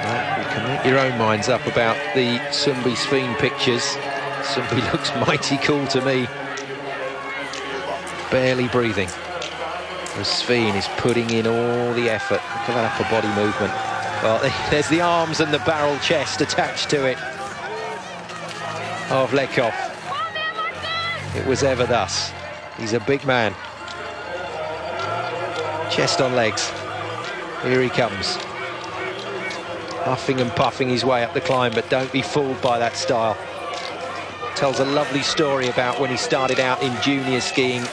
Well, you can make your own minds up about the Sundby Sfin pictures. Sundby looks mighty cool to me. Barely breathing. As Sfin is putting in all the effort. Look at that upper body movement. Well, there's the arms and the barrel chest attached to it of Legkov. It was ever thus. He's a big man. Chest on legs. Here he comes. Huffing and puffing his way up the climb, but don't be fooled by that style. Tells a lovely story about when he started out in junior skiing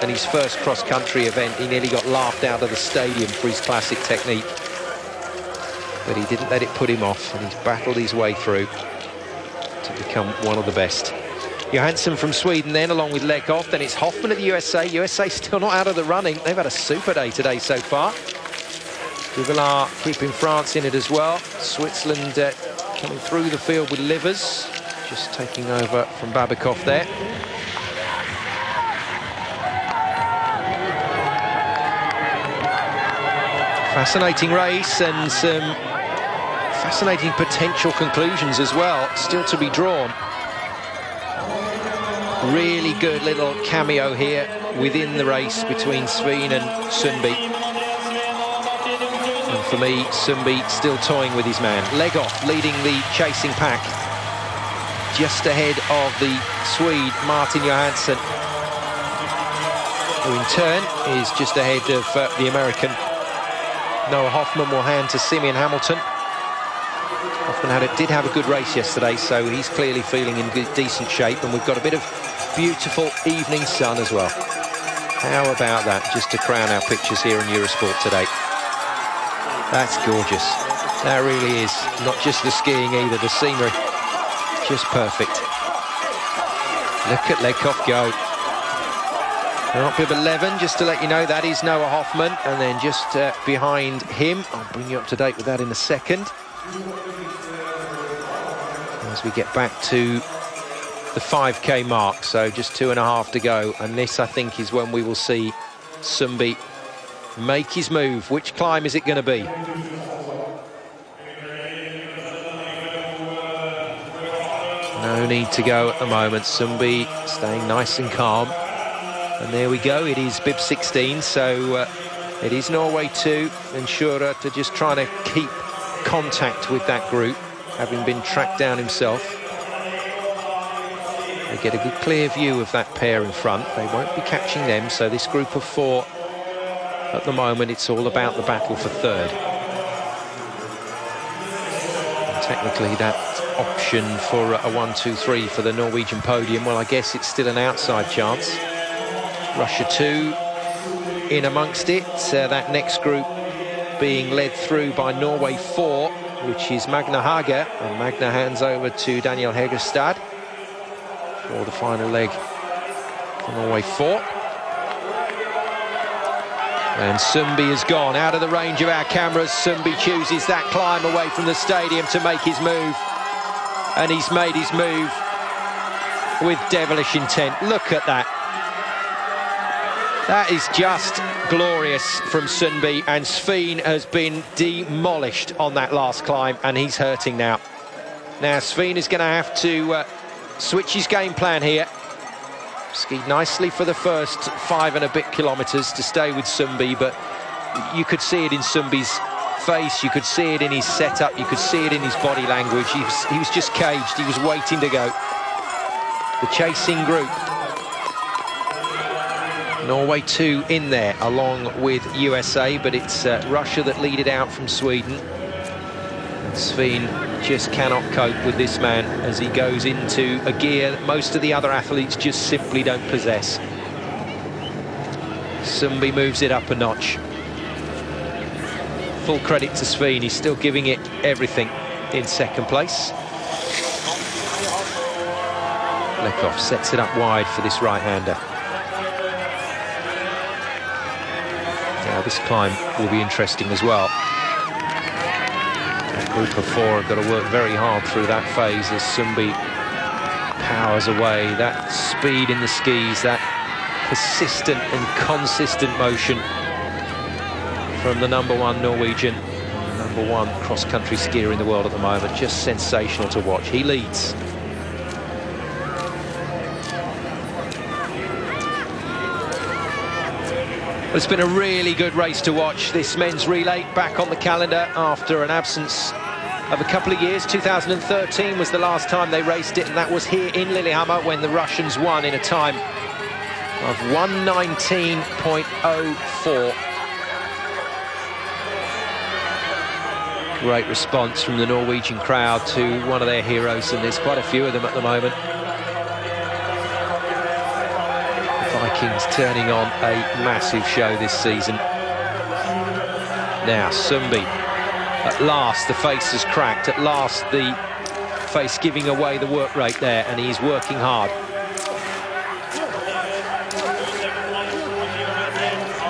and his first cross-country event. He nearly got laughed out of the stadium for his classic technique. But he didn't let it put him off, and he's battled his way through to become one of the best. Johansson from Sweden then, along with Legkov. Then it's Hoffman of the USA. USA still not out of the running. They've had a super day today so far. Duvillard keeping France in it as well. Switzerland coming through the field with Livers, just taking over from Babikov there. Fascinating race and some fascinating potential conclusions as well, still to be drawn. Really good little cameo here within the race between Sfin and Sundby. And for me, Sundby still toying with his man. Legov leading the chasing pack, just ahead of the Swede Martin Johansson, who in turn is just ahead of the American Noah Hoffman. Will hand to Simeon Hamilton. did have a good race yesterday, so he's clearly feeling in decent shape, and we've got a bit of beautiful evening sun as well. How about that, just to crown our pictures here on Eurosport today. That's gorgeous. That really is. Not just the skiing either, the scenery. Just perfect. Look at Leghoff go. Bib 11, just to let you know, that is Noah Hoffman, and then just behind him, I'll bring you up to date with that in a second, as we get back to the 5k mark, so just 2.5 to go, and this I think is when we will see Sumbi make his move. Which climb is it going to be? No need to go at the moment. Sumbi staying nice and calm. And there we go, it is bib 16, so it is Norway 2, and Shure to just trying to keep contact with that group, having been tracked down himself. They get a good clear view of that pair in front. They won't be catching them, so this group of 4, at the moment, it's all about the battle for third. And technically, that option for a 1-2-3 for the Norwegian podium, well, I guess it's still an outside chance. Russia 2 in amongst it, that next group being led through by Norway 4, which is Magna Haga, and Magna hands over to Daniel Hegerstad for the final leg for Norway 4. And Sumbi has gone out of the range of our cameras. Sumbi chooses that climb away from the stadium to make his move, and he's made his move with devilish intent. Look at that. That is just glorious from Sundby, and Sveen has been demolished on that last climb, and he's hurting now. Now Sveen is going to have to switch his game plan here. Skied nicely for the first 5 and a bit kilometres to stay with Sundby, but you could see it in Sundby's face, you could see it in his setup, you could see it in his body language. He was just caged, he was waiting to go. The chasing group. Norway 2 in there, along with USA, but it's Russia that lead it out from Sweden. And Sveen just cannot cope with this man as he goes into a gear that most of the other athletes just simply don't possess. Sundby moves it up a notch. Full credit to Sveen, he's still giving it everything in second place. Leghoff sets it up wide for this right-hander. Now this climb will be interesting as well. A group of 4 have got to work very hard through that phase as Sundby powers away. That speed in the skis, that persistent and consistent motion from the #1 Norwegian, #1 cross-country skier in the world at the moment. Just sensational to watch. He leads. It's been a really good race to watch, this men's relay, back on the calendar after an absence of a couple of years. 2013 was the last time they raced it, and that was here in Lillehammer when the Russians won in a time of 1:19.04. Great response from the Norwegian crowd to one of their heroes, and there's quite a few of them at the moment. Vikings turning on a massive show this season. Now Sundby, at last the face has cracked, at last the face giving away the work rate there, and he's working hard.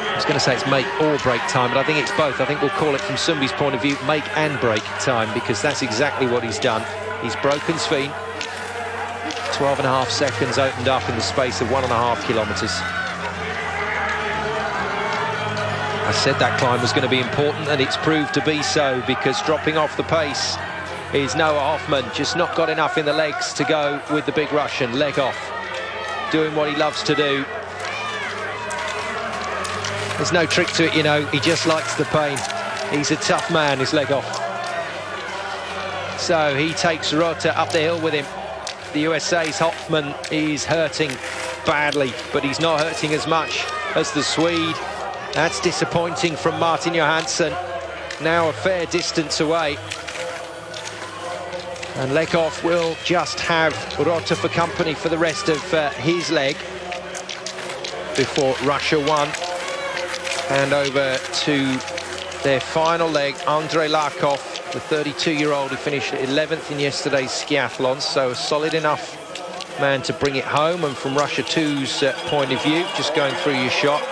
I was going to say it's make or break time, but I think it's both. I think we'll call it, from Sundby's point of view, make and break time, because that's exactly what he's done. He's broken Sveen. 12.5 seconds opened up in the space of 1.5 kilometres. I said that climb was going to be important, and it's proved to be so, because dropping off the pace is Noah Hoffman. Just not got enough in the legs to go with the big Russian. Leghoff doing what he loves to do. There's no trick to it, you know. He just likes the pain. He's a tough man, is Leghoff. So he takes Rota up the hill with him. The USA's Hoffman is hurting badly, but he's not hurting as much as the Swede. That's disappointing from Martin Johansson. Now a fair distance away. And Lekov will just have Rota for company for the rest of his leg before Russia 1 hand over to their final leg. Andrei Larkov, the 32-year-old who finished 11th in yesterday's skiathlon, so a solid enough man to bring it home. And from Russia 2's point of view, just going through your shot,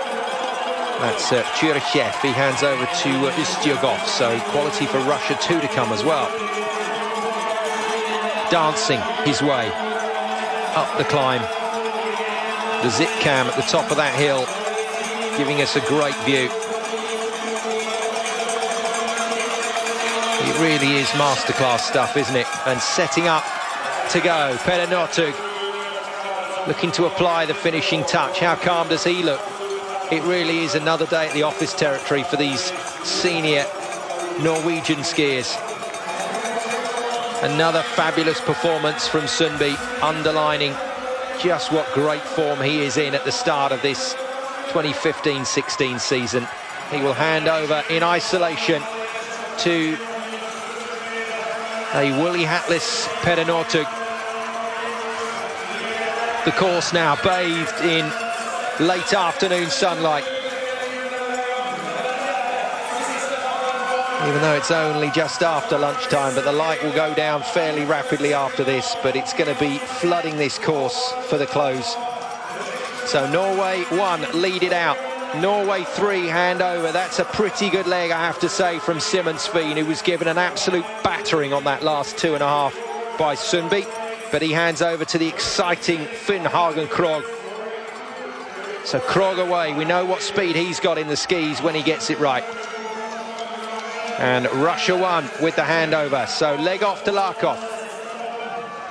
that's Churchev. He hands over to Ustyugov, so quality for Russia 2 to come as well. Dancing his way up the climb. The zip cam at the top of that hill, giving us a great view. It really is masterclass stuff, isn't it? And setting up to go, Peder Northug looking to apply the finishing touch. How calm does he look? It really is another day at the office territory for these senior Norwegian skiers. Another fabulous performance from Sundby, underlining just what great form he is in at the start of this 2015-16 season. He will hand over in isolation to a woolly hatless Peder Northug. The course now bathed in late afternoon sunlight. Even though it's only just after lunchtime, but the light will go down fairly rapidly after this, but it's going to be flooding this course for the close. So Norway 1 lead it out. Norway 3 hand over. That's a pretty good leg, I have to say, from Simon Sveen, who was given an absolute battering on that last 2.5 by Sundby. But he hands over to the exciting Finn Hagen Krogh. So Krogh away. We know what speed he's got in the skis when he gets it right. And Russia 1 with the handover. So leg off to Larkov.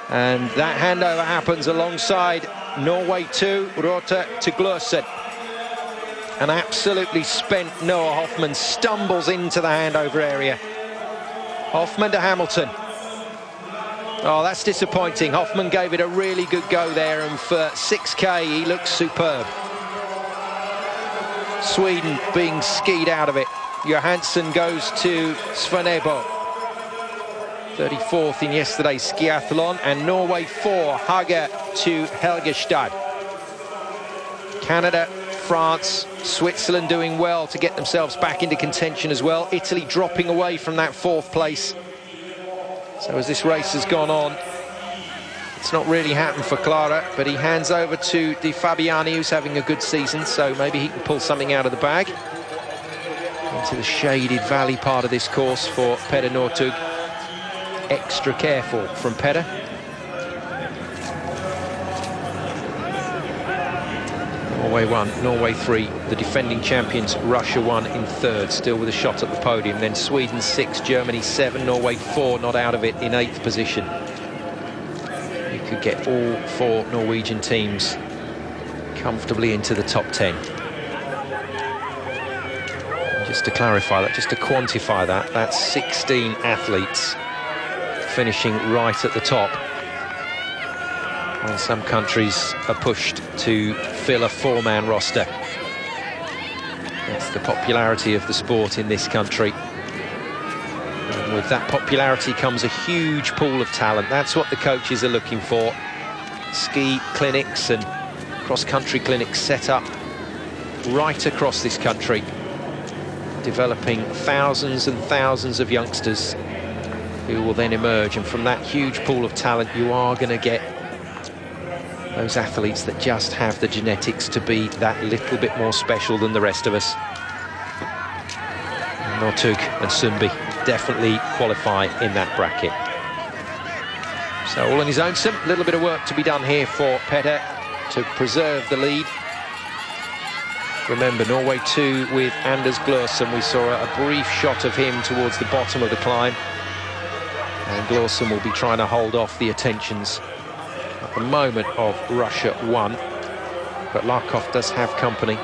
And that handover happens alongside Norway 2, Rota to Gløsen. An absolutely spent Noah Hoffman stumbles into the handover area. Hoffman to Hamilton. Oh, that's disappointing. Hoffman gave it a really good go there, and for 6K he looks superb. Sweden being skied out of it. Johansson goes to Svanebo, 34th in yesterday's skiathlon, and Norway 4, Hage to Helgestad. Canada, France, Switzerland doing well to get themselves back into contention as well. Italy dropping away from that 4th place. So as this race has gone on, it's not really happened for Clara, but he hands over to Di Fabiani, who's having a good season, so maybe he can pull something out of the bag. Into the shaded valley part of this course for Peder Northug. Extra careful from Peder. Norway 1, Norway 3, the defending champions. Russia 1 in 3rd, still with a shot at the podium. Then Sweden 6, Germany 7, Norway 4, not out of it in 8th position. You could get all 4 Norwegian teams comfortably into the top 10. Just to clarify that, just to quantify that, that's 16 athletes finishing right at the top. And some countries are pushed to fill a 4-man roster. That's the popularity of the sport in this country. And with that popularity comes a huge pool of talent. That's what the coaches are looking for. Ski clinics and cross-country clinics set up right across this country, developing thousands and thousands of youngsters who will then emerge. And from that huge pool of talent, you are going to get those athletes that just have the genetics to be that little bit more special than the rest of us. Northug and Sundby definitely qualify in that bracket. So all on his own, a little bit of work to be done here for Peder to preserve the lead. Remember, Norway 2 with Anders Gløsen. We saw a brief shot of him towards the bottom of the climb. And Gløsen will be trying to hold off the attentions at the moment of Russia 1. But Larkov does have company.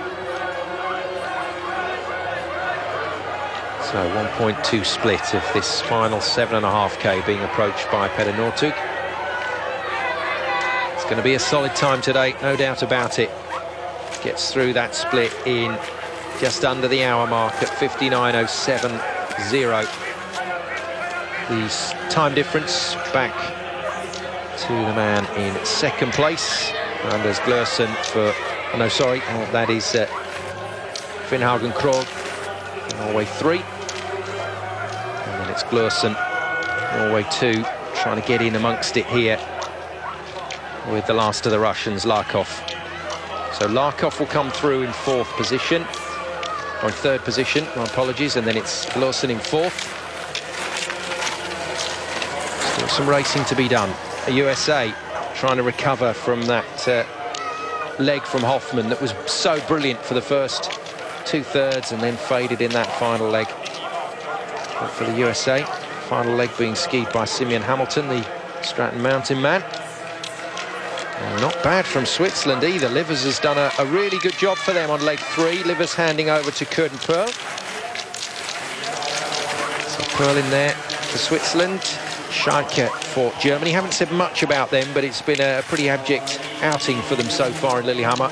So 1.2 split of this final 7.5K being approached by Peder Northug. It's going to be a solid time today, no doubt about it. Gets through that split in just under the hour mark at 59.070. the time difference back to the man in second place. Anders Glørsen for... Oh, no, sorry, that is Finn Haugen Krogh, Norway 3. And then it's Glørsen, Norway 2, trying to get in amongst it here with the last of the Russians, Larkov. So Larkov will come through in fourth position, or in third position, my apologies, and then it's Glørsen in fourth. Still some racing to be done. The USA trying to recover from that leg from Hoffman that was so brilliant for the first two-thirds and then faded in that final leg. But for the USA, final leg being skied by Simeon Hamilton, the Stratton Mountain man. And not bad from Switzerland either. Livers has done a really good job for them on leg 3. Livers handing over to Kurt and Pearl. So Pearl in there for Switzerland. Schalke for Germany. Haven't said much about them, but it's been a pretty abject outing for them so far in Lillehammer.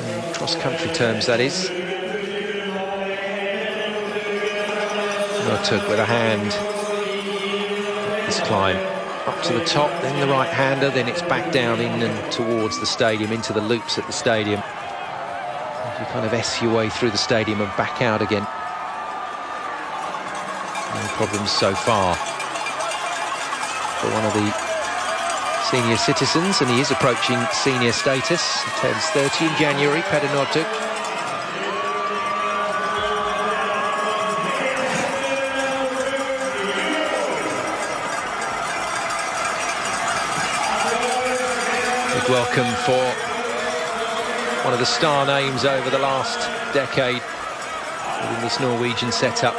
In cross-country terms, that is. Northug with a hand. This climb up to the top, then the right-hander, then it's back down in and towards the stadium, into the loops at the stadium. You kind of S your way through the stadium and back out again. No problems so far for one of the senior citizens, and he is approaching senior status. He turns 30 in January, Petter Northug. Big welcome for one of the star names over the last decade within this Norwegian setup.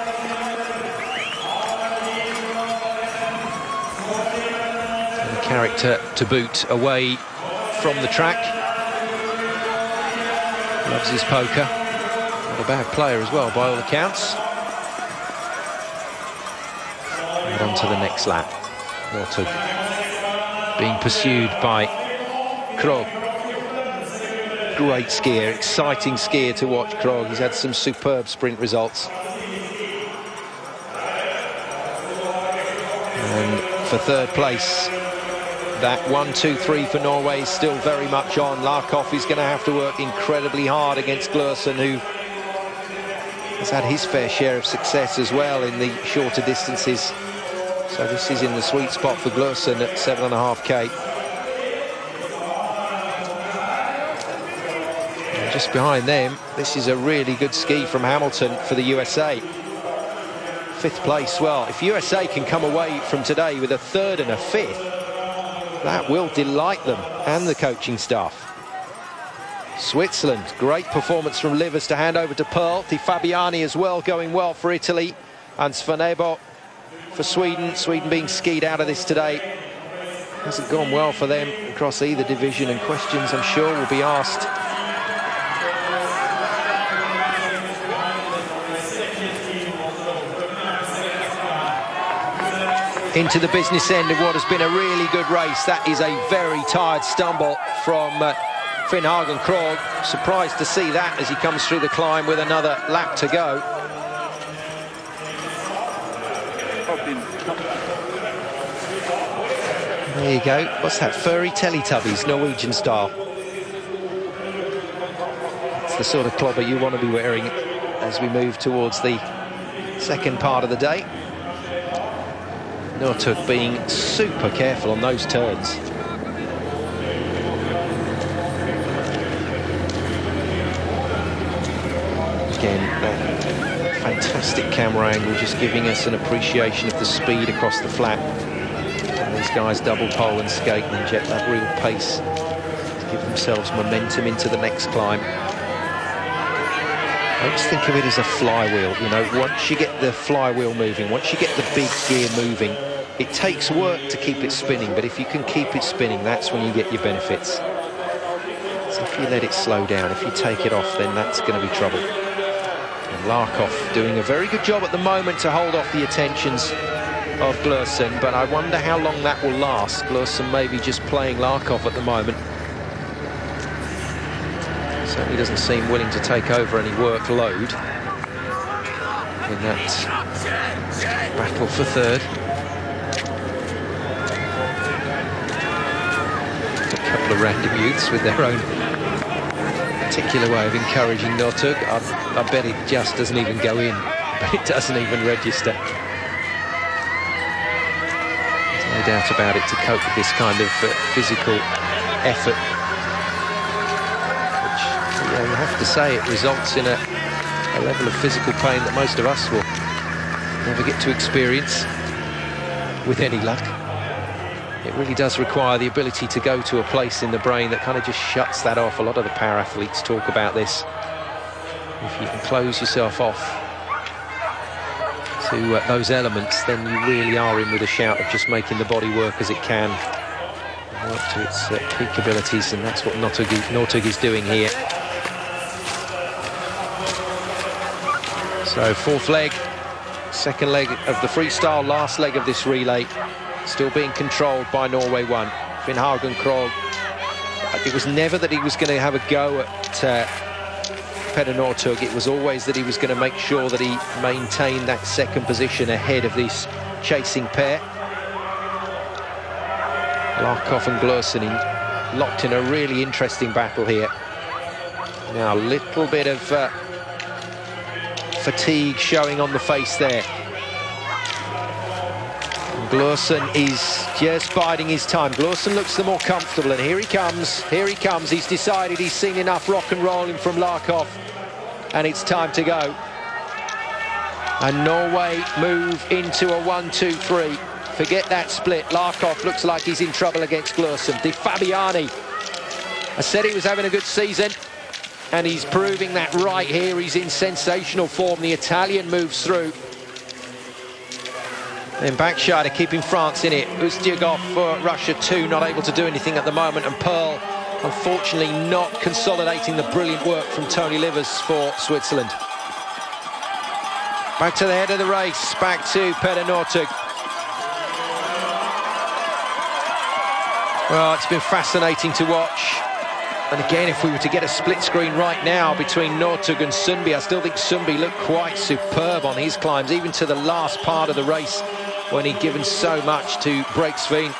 Character to boot, away from the track. Loves his poker. Not a bad player as well, by all accounts. And on to the next lap. Northug being pursued by Krogh. Great skier, exciting skier to watch, Krogh. He's had some superb sprint results. And for third place, that 1-2-3 for Norway is still very much on. Larkov is going to have to work incredibly hard against Glørsen, who has had his fair share of success as well in the shorter distances. So this is in the sweet spot for Glørsen at 7.5k. And just behind them, this is a really good ski from Hamilton for the USA. Fifth place. Well, if USA can come away from today with a third and a fifth, that will delight them and the coaching staff. Switzerland, great performance from Livers to hand over to Pearl. Di Fabiani as well, going well for Italy. And Svanebo for Sweden. Sweden being skied out of this today. Hasn't gone well for them across either division, and questions I'm sure will be asked. Into the business end of what has been a really good race. That is a very tired stumble from Finn Haugen Krogh. Surprised to see that as he comes through the climb with another lap to go. There you go. What's that? Furry Teletubbies, Norwegian style. It's the sort of clobber you want to be wearing as we move towards the second part of the day. Northug being super careful on those turns. Again, fantastic camera angle, just giving us an appreciation of the speed across the flat. And these guys double pole and skate and inject that real pace to give themselves momentum into the next climb. I just think of it as a flywheel, you know. Once you get the flywheel moving, once you get the big gear moving, it takes work to keep it spinning, but if you can keep it spinning, that's when you get your benefits. So if you let it slow down, if you take it off, then that's going to be trouble. And Larkov doing a very good job at the moment to hold off the attentions of Glørsen, but I wonder how long that will last. Glørsen maybe just playing Larkov at the moment. Certainly doesn't seem willing to take over any workload in that battle for third. A couple of random youths with their own particular way of encouraging Northug. I bet it just doesn't even go in, but it doesn't even register. There's no doubt about it, to cope with this kind of physical effort, which, you have to say, it results in a level of physical pain that most of us will never get to experience with any luck. It really does require the ability to go to a place in the brain that kind of just shuts that off. A lot of the para-athletes talk about this. If you can close yourself off to those elements, then you really are in with a shout of just making the body work as it can, work to its peak abilities, and that's what Northug is doing here. So fourth leg, second leg of the freestyle, last leg of this relay, still being controlled by Norway 1. Finn Hagen Krogh. It was never that he was going to have a go at Peder Northug. It was always that he was going to make sure that he maintained that second position ahead of this chasing pair. Larkov and Glursen locked in a really interesting battle here. Now a little bit of fatigue showing on the face there. Glursen is just biding his time. Glursen looks the more comfortable, and here he comes. He's decided he's seen enough rock and rolling from Larkov, and it's time to go. And Norway move into a 1-2-3. Forget that split. Larkov looks like he's in trouble against Glursen. De Fabiani, I said he was having a good season, and he's proving that right here. He's in sensational form. The Italian moves through. Then Backscheider keeping France in it. Ustryagov for Russia 2, not able to do anything at the moment, and Pearl unfortunately not consolidating the brilliant work from Tony Livers for Switzerland. Back to the head of the race, back to Peder Northug. Well, it's been fascinating to watch. And again, if we were to get a split screen right now between Northug and Sundby, I still think Sundby looked quite superb on his climbs, even to the last part of the race when he'd given so much to break Sveen.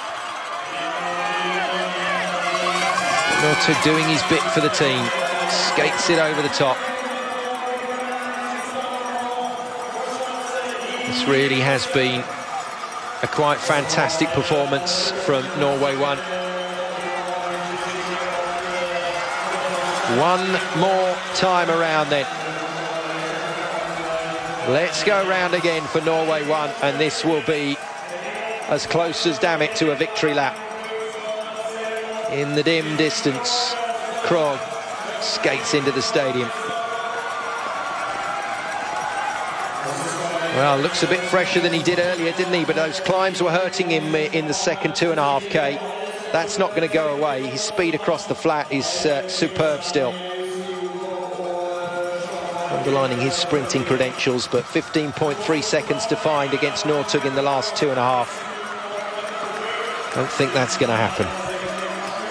Northug doing his bit for the team, skates it over the top. This really has been a quite fantastic performance from Norway 1. One more time around then. Let's go round again for Norway 1, and this will be as close as damn it to a victory lap. In the dim distance, Krogh skates into the stadium. Well, looks a bit fresher than he did earlier, didn't he? But those climbs were hurting him in the second 2.5K. That's not going to go away. His speed across the flat is superb still. Underlining his sprinting credentials, but 15.3 seconds to find against Northug in the last 2.5. Don't think that's going to happen.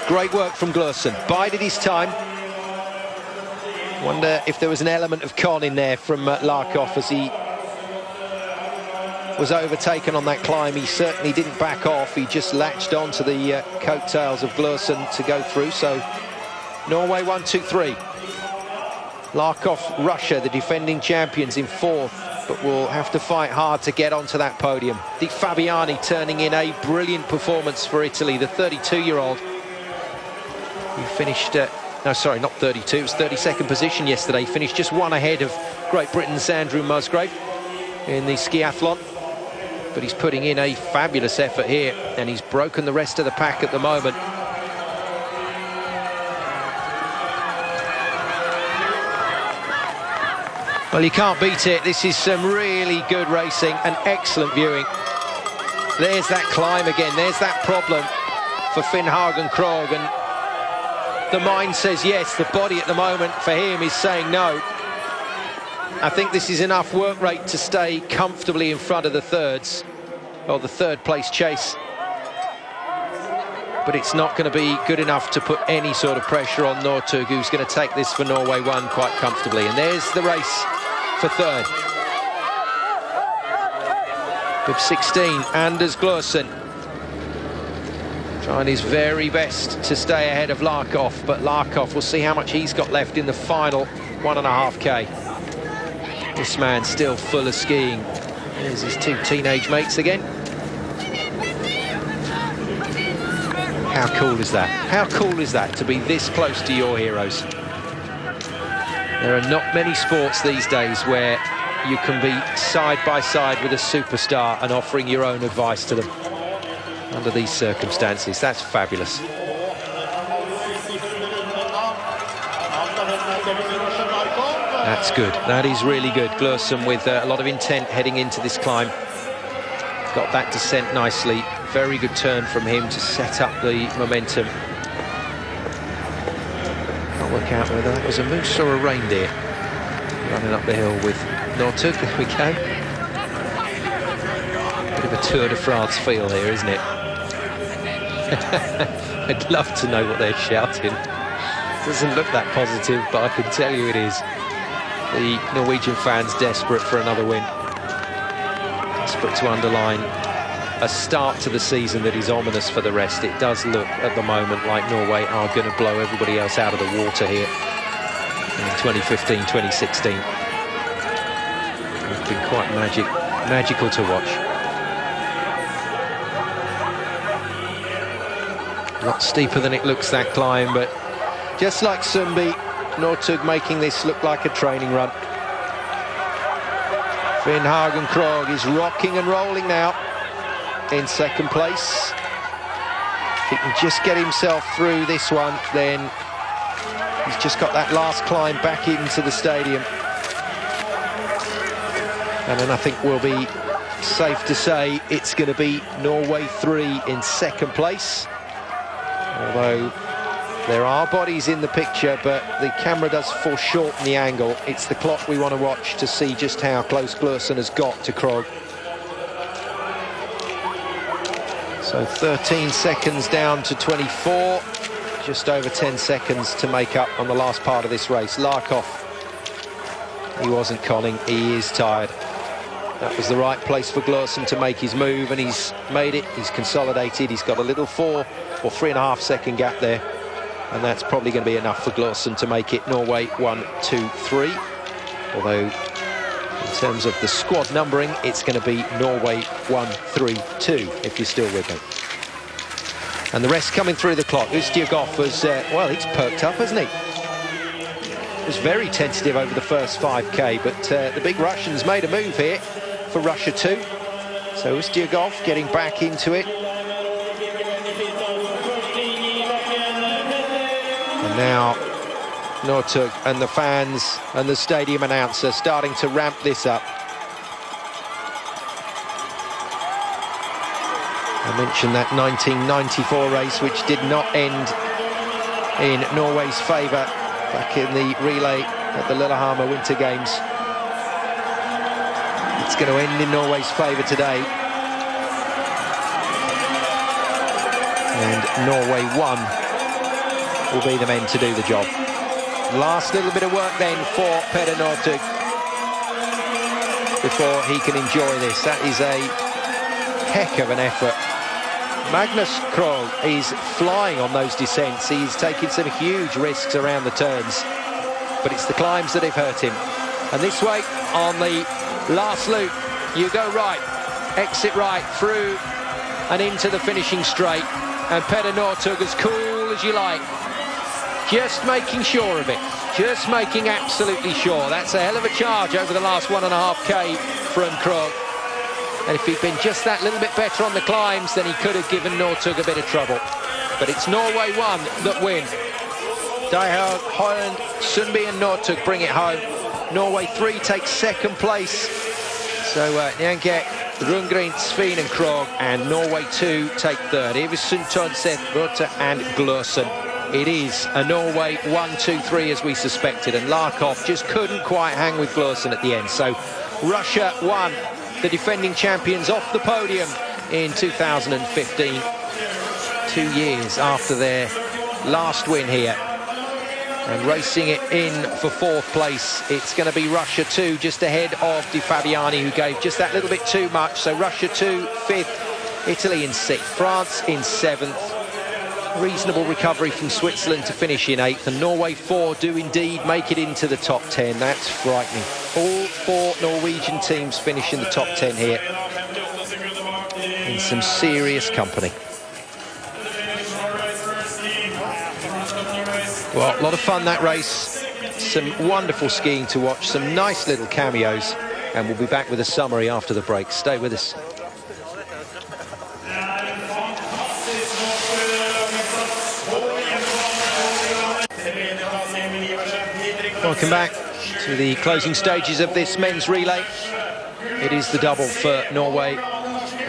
Great work from Glursen. Bided his time. Wonder if there was an element of con in there from Larkov as he was overtaken on that climb. He certainly didn't back off. He just latched on to the coattails of Glursen to go through. So Norway 1-2-3. Larkov, Russia, the defending champions, in fourth, but will have to fight hard to get onto that podium. De Fabiani turning in a brilliant performance for Italy, the 32-year-old. He finished, no, sorry, not 32, it was 32nd position yesterday. Finished just one ahead of Great Britain's Andrew Musgrave in the skiathlon. But he's putting in a fabulous effort here, and he's broken the rest of the pack at the moment. Well, you can't beat it. This is some really good racing and excellent viewing. There's that climb again. There's that problem for Finn Hagen Krogh, and the mind says yes. The body at the moment for him is saying no. I think this is enough work rate to stay comfortably in front of the thirds, or the third place chase. But it's not going to be good enough to put any sort of pressure on Northug, who's going to take this for Norway 1 quite comfortably. And there's the race for third. With 16, Anders Glorsen trying his very best to stay ahead of Larkov, but Larkov, we'll see how much he's got left in the final 1.5k. This man still full of skiing. There's his two teenage mates again. How cool is that? How cool is that to be this close to your heroes? There are not many sports these days where you can be side by side with a superstar and offering your own advice to them under these circumstances. That's fabulous. That's good. That is really good. Glorsen with a lot of intent heading into this climb. Got that descent nicely. Very good turn from him to set up the momentum. Can't work out whether that was a moose or a reindeer running up the hill with Northug. There we go. Bit of a Tour de France feel here, isn't it? I'd love to know what they're shouting. Doesn't look that positive, but I can tell you it is. The Norwegian fans desperate for another win. Desperate to underline a start to the season that is ominous for the rest. It does look at the moment like Norway are going to blow everybody else out of the water here in 2015, 2016. It's been quite magical to watch. A lot steeper than it looks, that climb, but just like Sundby, Northug making this look like a training run. Finn Hagen Krogh is rocking and rolling now in second place. If he can just get himself through this one, then he's just got that last climb back into the stadium. And then I think we'll be safe to say it's going to be Norway 3 in second place. Although there are bodies in the picture, but the camera does foreshorten the angle. It's the clock we want to watch to see just how close Glorsen has got to Krogh. So 13 seconds down to 24. Just over 10 seconds to make up on the last part of this race. Larkov, he wasn't conning, he is tired. That was the right place for Glorsen to make his move, and he's made it. He's consolidated. He's got a little 4 or 3.5 second gap there, and that's probably going to be enough for Glorsen to make it Norway 1, 2, 3. Although in terms of the squad numbering, it's going to be Norway 1, 3, 2, if you're still with me. And the rest coming through the clock. Ustiugov was, well, he's perked up, hasn't he? He was very tentative over the first 5k, but the big Russians made a move here for Russia 2. So Ustiugov getting back into it. And now Northug and the fans and the stadium announcer starting to ramp this up. I mentioned that 1994 race, which did not end in Norway's favour back in the relay at the Lillehammer Winter Games. It's going to end in Norway's favour today. And Norway 1 will be the men to do the job. Last little bit of work then for Peder Northug before he can enjoy this. That is a heck of an effort. Magnus Krogh is flying on those descents. He's taking some huge risks around the turns, but it's the climbs that have hurt him. And this way, on the last loop, you go right, exit right, through and into the finishing straight. And Peder Northug, as cool as you like, just making sure of it, just making absolutely sure. That's a hell of a charge over the last 1.5k from Krogh. And if he'd been just that little bit better on the climbs, then he could have given Northug a bit of trouble. But it's Norway 1 that win. Daghaug, Høiland, Sundby and Northug bring it home. Norway 3 takes second place. So Nyanget, Rundgren, Sveen and Krogh, and Norway 2 take third. Iversen, Tønseth, Røthe and Glorsen. It is a Norway 1, 2, 3 as we suspected, and Larkov just couldn't quite hang with Glorsen at the end. So Russia 1. The defending champions off the podium in 2015, 2 years after their last win here. And racing it in for 4th place, it's going to be Russia 2, just ahead of Di Fabiani, who gave just that little bit too much. So Russia 2, 5th, Italy in 6th, France in 7th. Reasonable recovery from Switzerland to finish in 8th, and Norway 4 do indeed make it into the top 10. That's frightening. All 4 Norwegian teams finish in the top 10 here. In some serious company. Well, a lot of fun, that race. Some wonderful skiing to watch, some nice little cameos, and we'll be back with a summary after the break. Stay with us. Welcome back to the closing stages of this men's relay. It is the double for Norway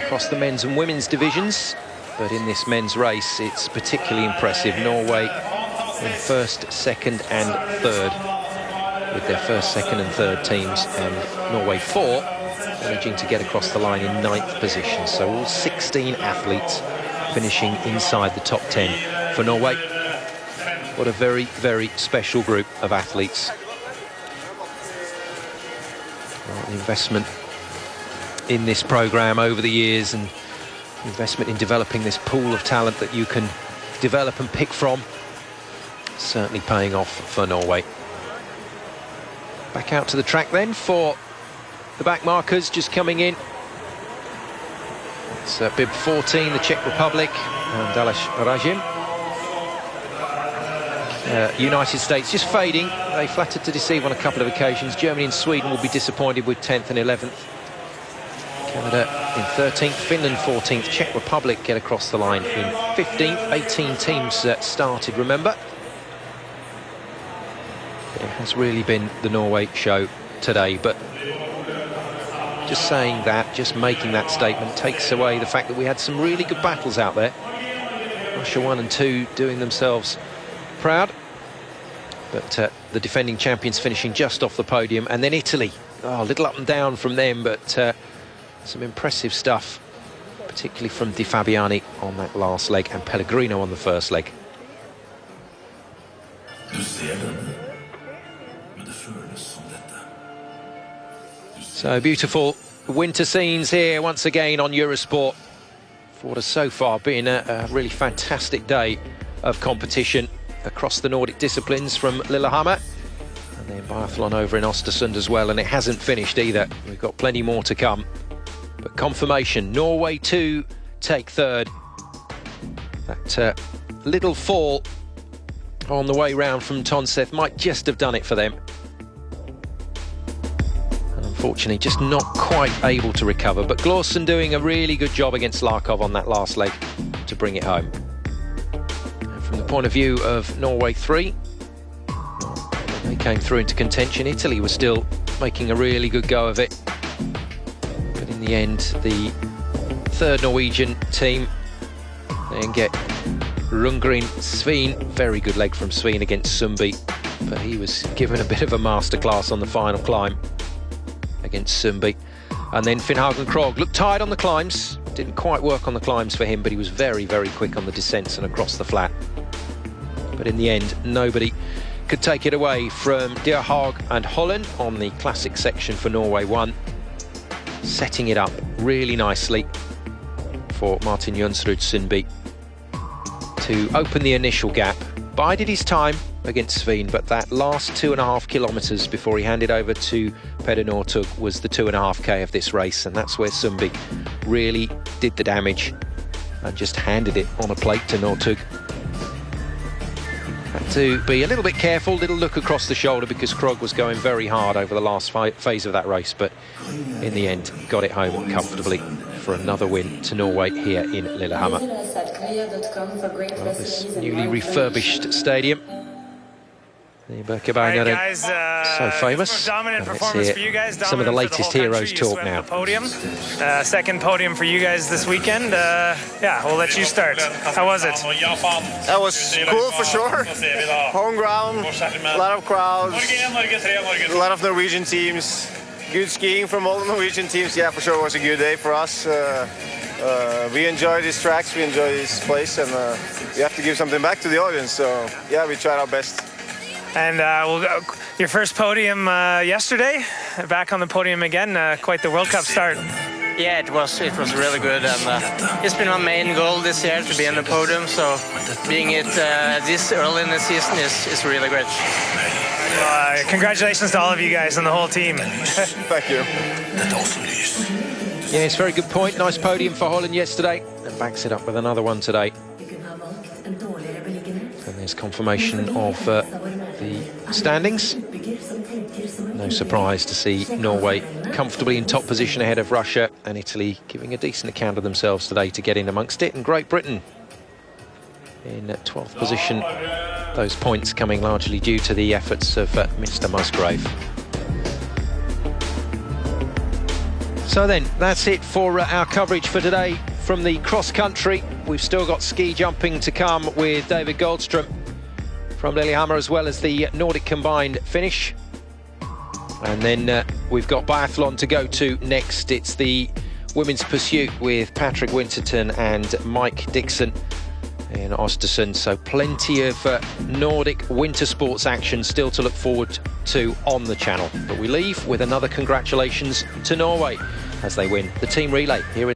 across the men's and women's divisions, but in this men's race it's particularly impressive. Norway in 1st, 2nd and 3rd with their 1st, 2nd and 3rd teams, and Norway 4 managing to get across the line in 9th position. So all 16 athletes finishing inside the top 10 for Norway. What a very, very special group of athletes. Well, the investment in this programme over the years, and investment in developing this pool of talent that you can develop and pick from, certainly paying off for Norway. Back out to the track then for the back markers just coming in. It's bib 14, the Czech Republic, and Daleš Rajim. United States just fading. They flattered to deceive on a couple of occasions. Germany and Sweden will be disappointed with 10th and 11th. Canada in 13th, Finland 14th, Czech Republic get across the line in 15th. 18 teams started, remember. It has really been the Norway show today, but just saying that, just making that statement, takes away the fact that we had some really good battles out there. Russia 1 and 2 doing themselves proud, but the defending champions finishing just off the podium, and then Italy, a little up and down from them, but some impressive stuff, particularly from Di Fabiani on that last leg and Pellegrino on the first leg. So beautiful winter scenes here once again on Eurosport for what has so far been a really fantastic day of competition across the Nordic disciplines from Lillehammer, and then biathlon over in Östersund as well, and it hasn't finished either. We've got plenty more to come, but confirmation, Norway 2 take 3rd. That little fall on the way round from Tonseth might just have done it for them, and unfortunately just not quite able to recover, but Glorsen doing a really good job against Larkov on that last leg to bring it home. From the point of view of Norway 3, they came through into contention. Italy was still making a really good go of it, but in the end the 3rd Norwegian team then get Rundgren Sveen. Very good leg from Sveen against Sundby, but he was given a bit of a masterclass on the final climb against Sundby. And then Finnhagen Krogh looked tired on the climbs, didn't quite work on the climbs for him, but he was very, very quick on the descents and across the flat. But in the end, nobody could take it away from Deer Haag and Holland on the classic section for Norway 1, setting it up really nicely for Martin Jonsrud Sundby to open the initial gap. Bided his time against Sveen, but that last 2.5 kilometres before he handed over to Peder Northug was the 2.5k of this race, and that's where Sundby really did the damage and just handed it on a plate to Northug. Had to be a little bit careful, little look across the shoulder, because Krogh was going very hard over the last phase of that race, but in the end got it home comfortably for another win to Norway here in Lillehammer. Well, this newly refurbished stadium, the Birkebeiner, so famous. Dominant performance for you guys. Some of the latest heroes talk now. Podium, second podium for you guys this weekend. Yeah, we'll let you start. How was it? That was cool for sure. Home ground, a lot of crowds, a lot of Norwegian teams. Good skiing from all the Norwegian teams. Yeah, for sure it was a good day for us. We enjoy these tracks, we enjoy this place, and we have to give something back to the audience. So yeah, we tried our best. And your first podium yesterday, back on the podium again. Quite the World Cup start. Yeah, it was really good, and it's been my main goal this year to be on the podium. So being it this early in the season is really great. Congratulations to all of you guys and the whole team. Thank you. Yeah, it's a very good point. Nice podium for Holland yesterday, and backs it up with another one today. And there's confirmation of the standings. No surprise to see Norway comfortably in top position ahead of Russia, and Italy giving a decent account of themselves today to get in amongst it, and Great Britain in 12th position. Those points coming largely due to the efforts of Mr. Musgrave. So then, that's it for our coverage for today from the cross-country. We've still got ski jumping to come with David Goldstrom from Lillehammer, as well as the Nordic combined finish. And then we've got biathlon to go to next. It's the women's pursuit with Patrick Winterton and Mike Dixon in Östersund. So plenty of Nordic winter sports action still to look forward to on the channel. But we leave with another congratulations to Norway as they win the team relay here in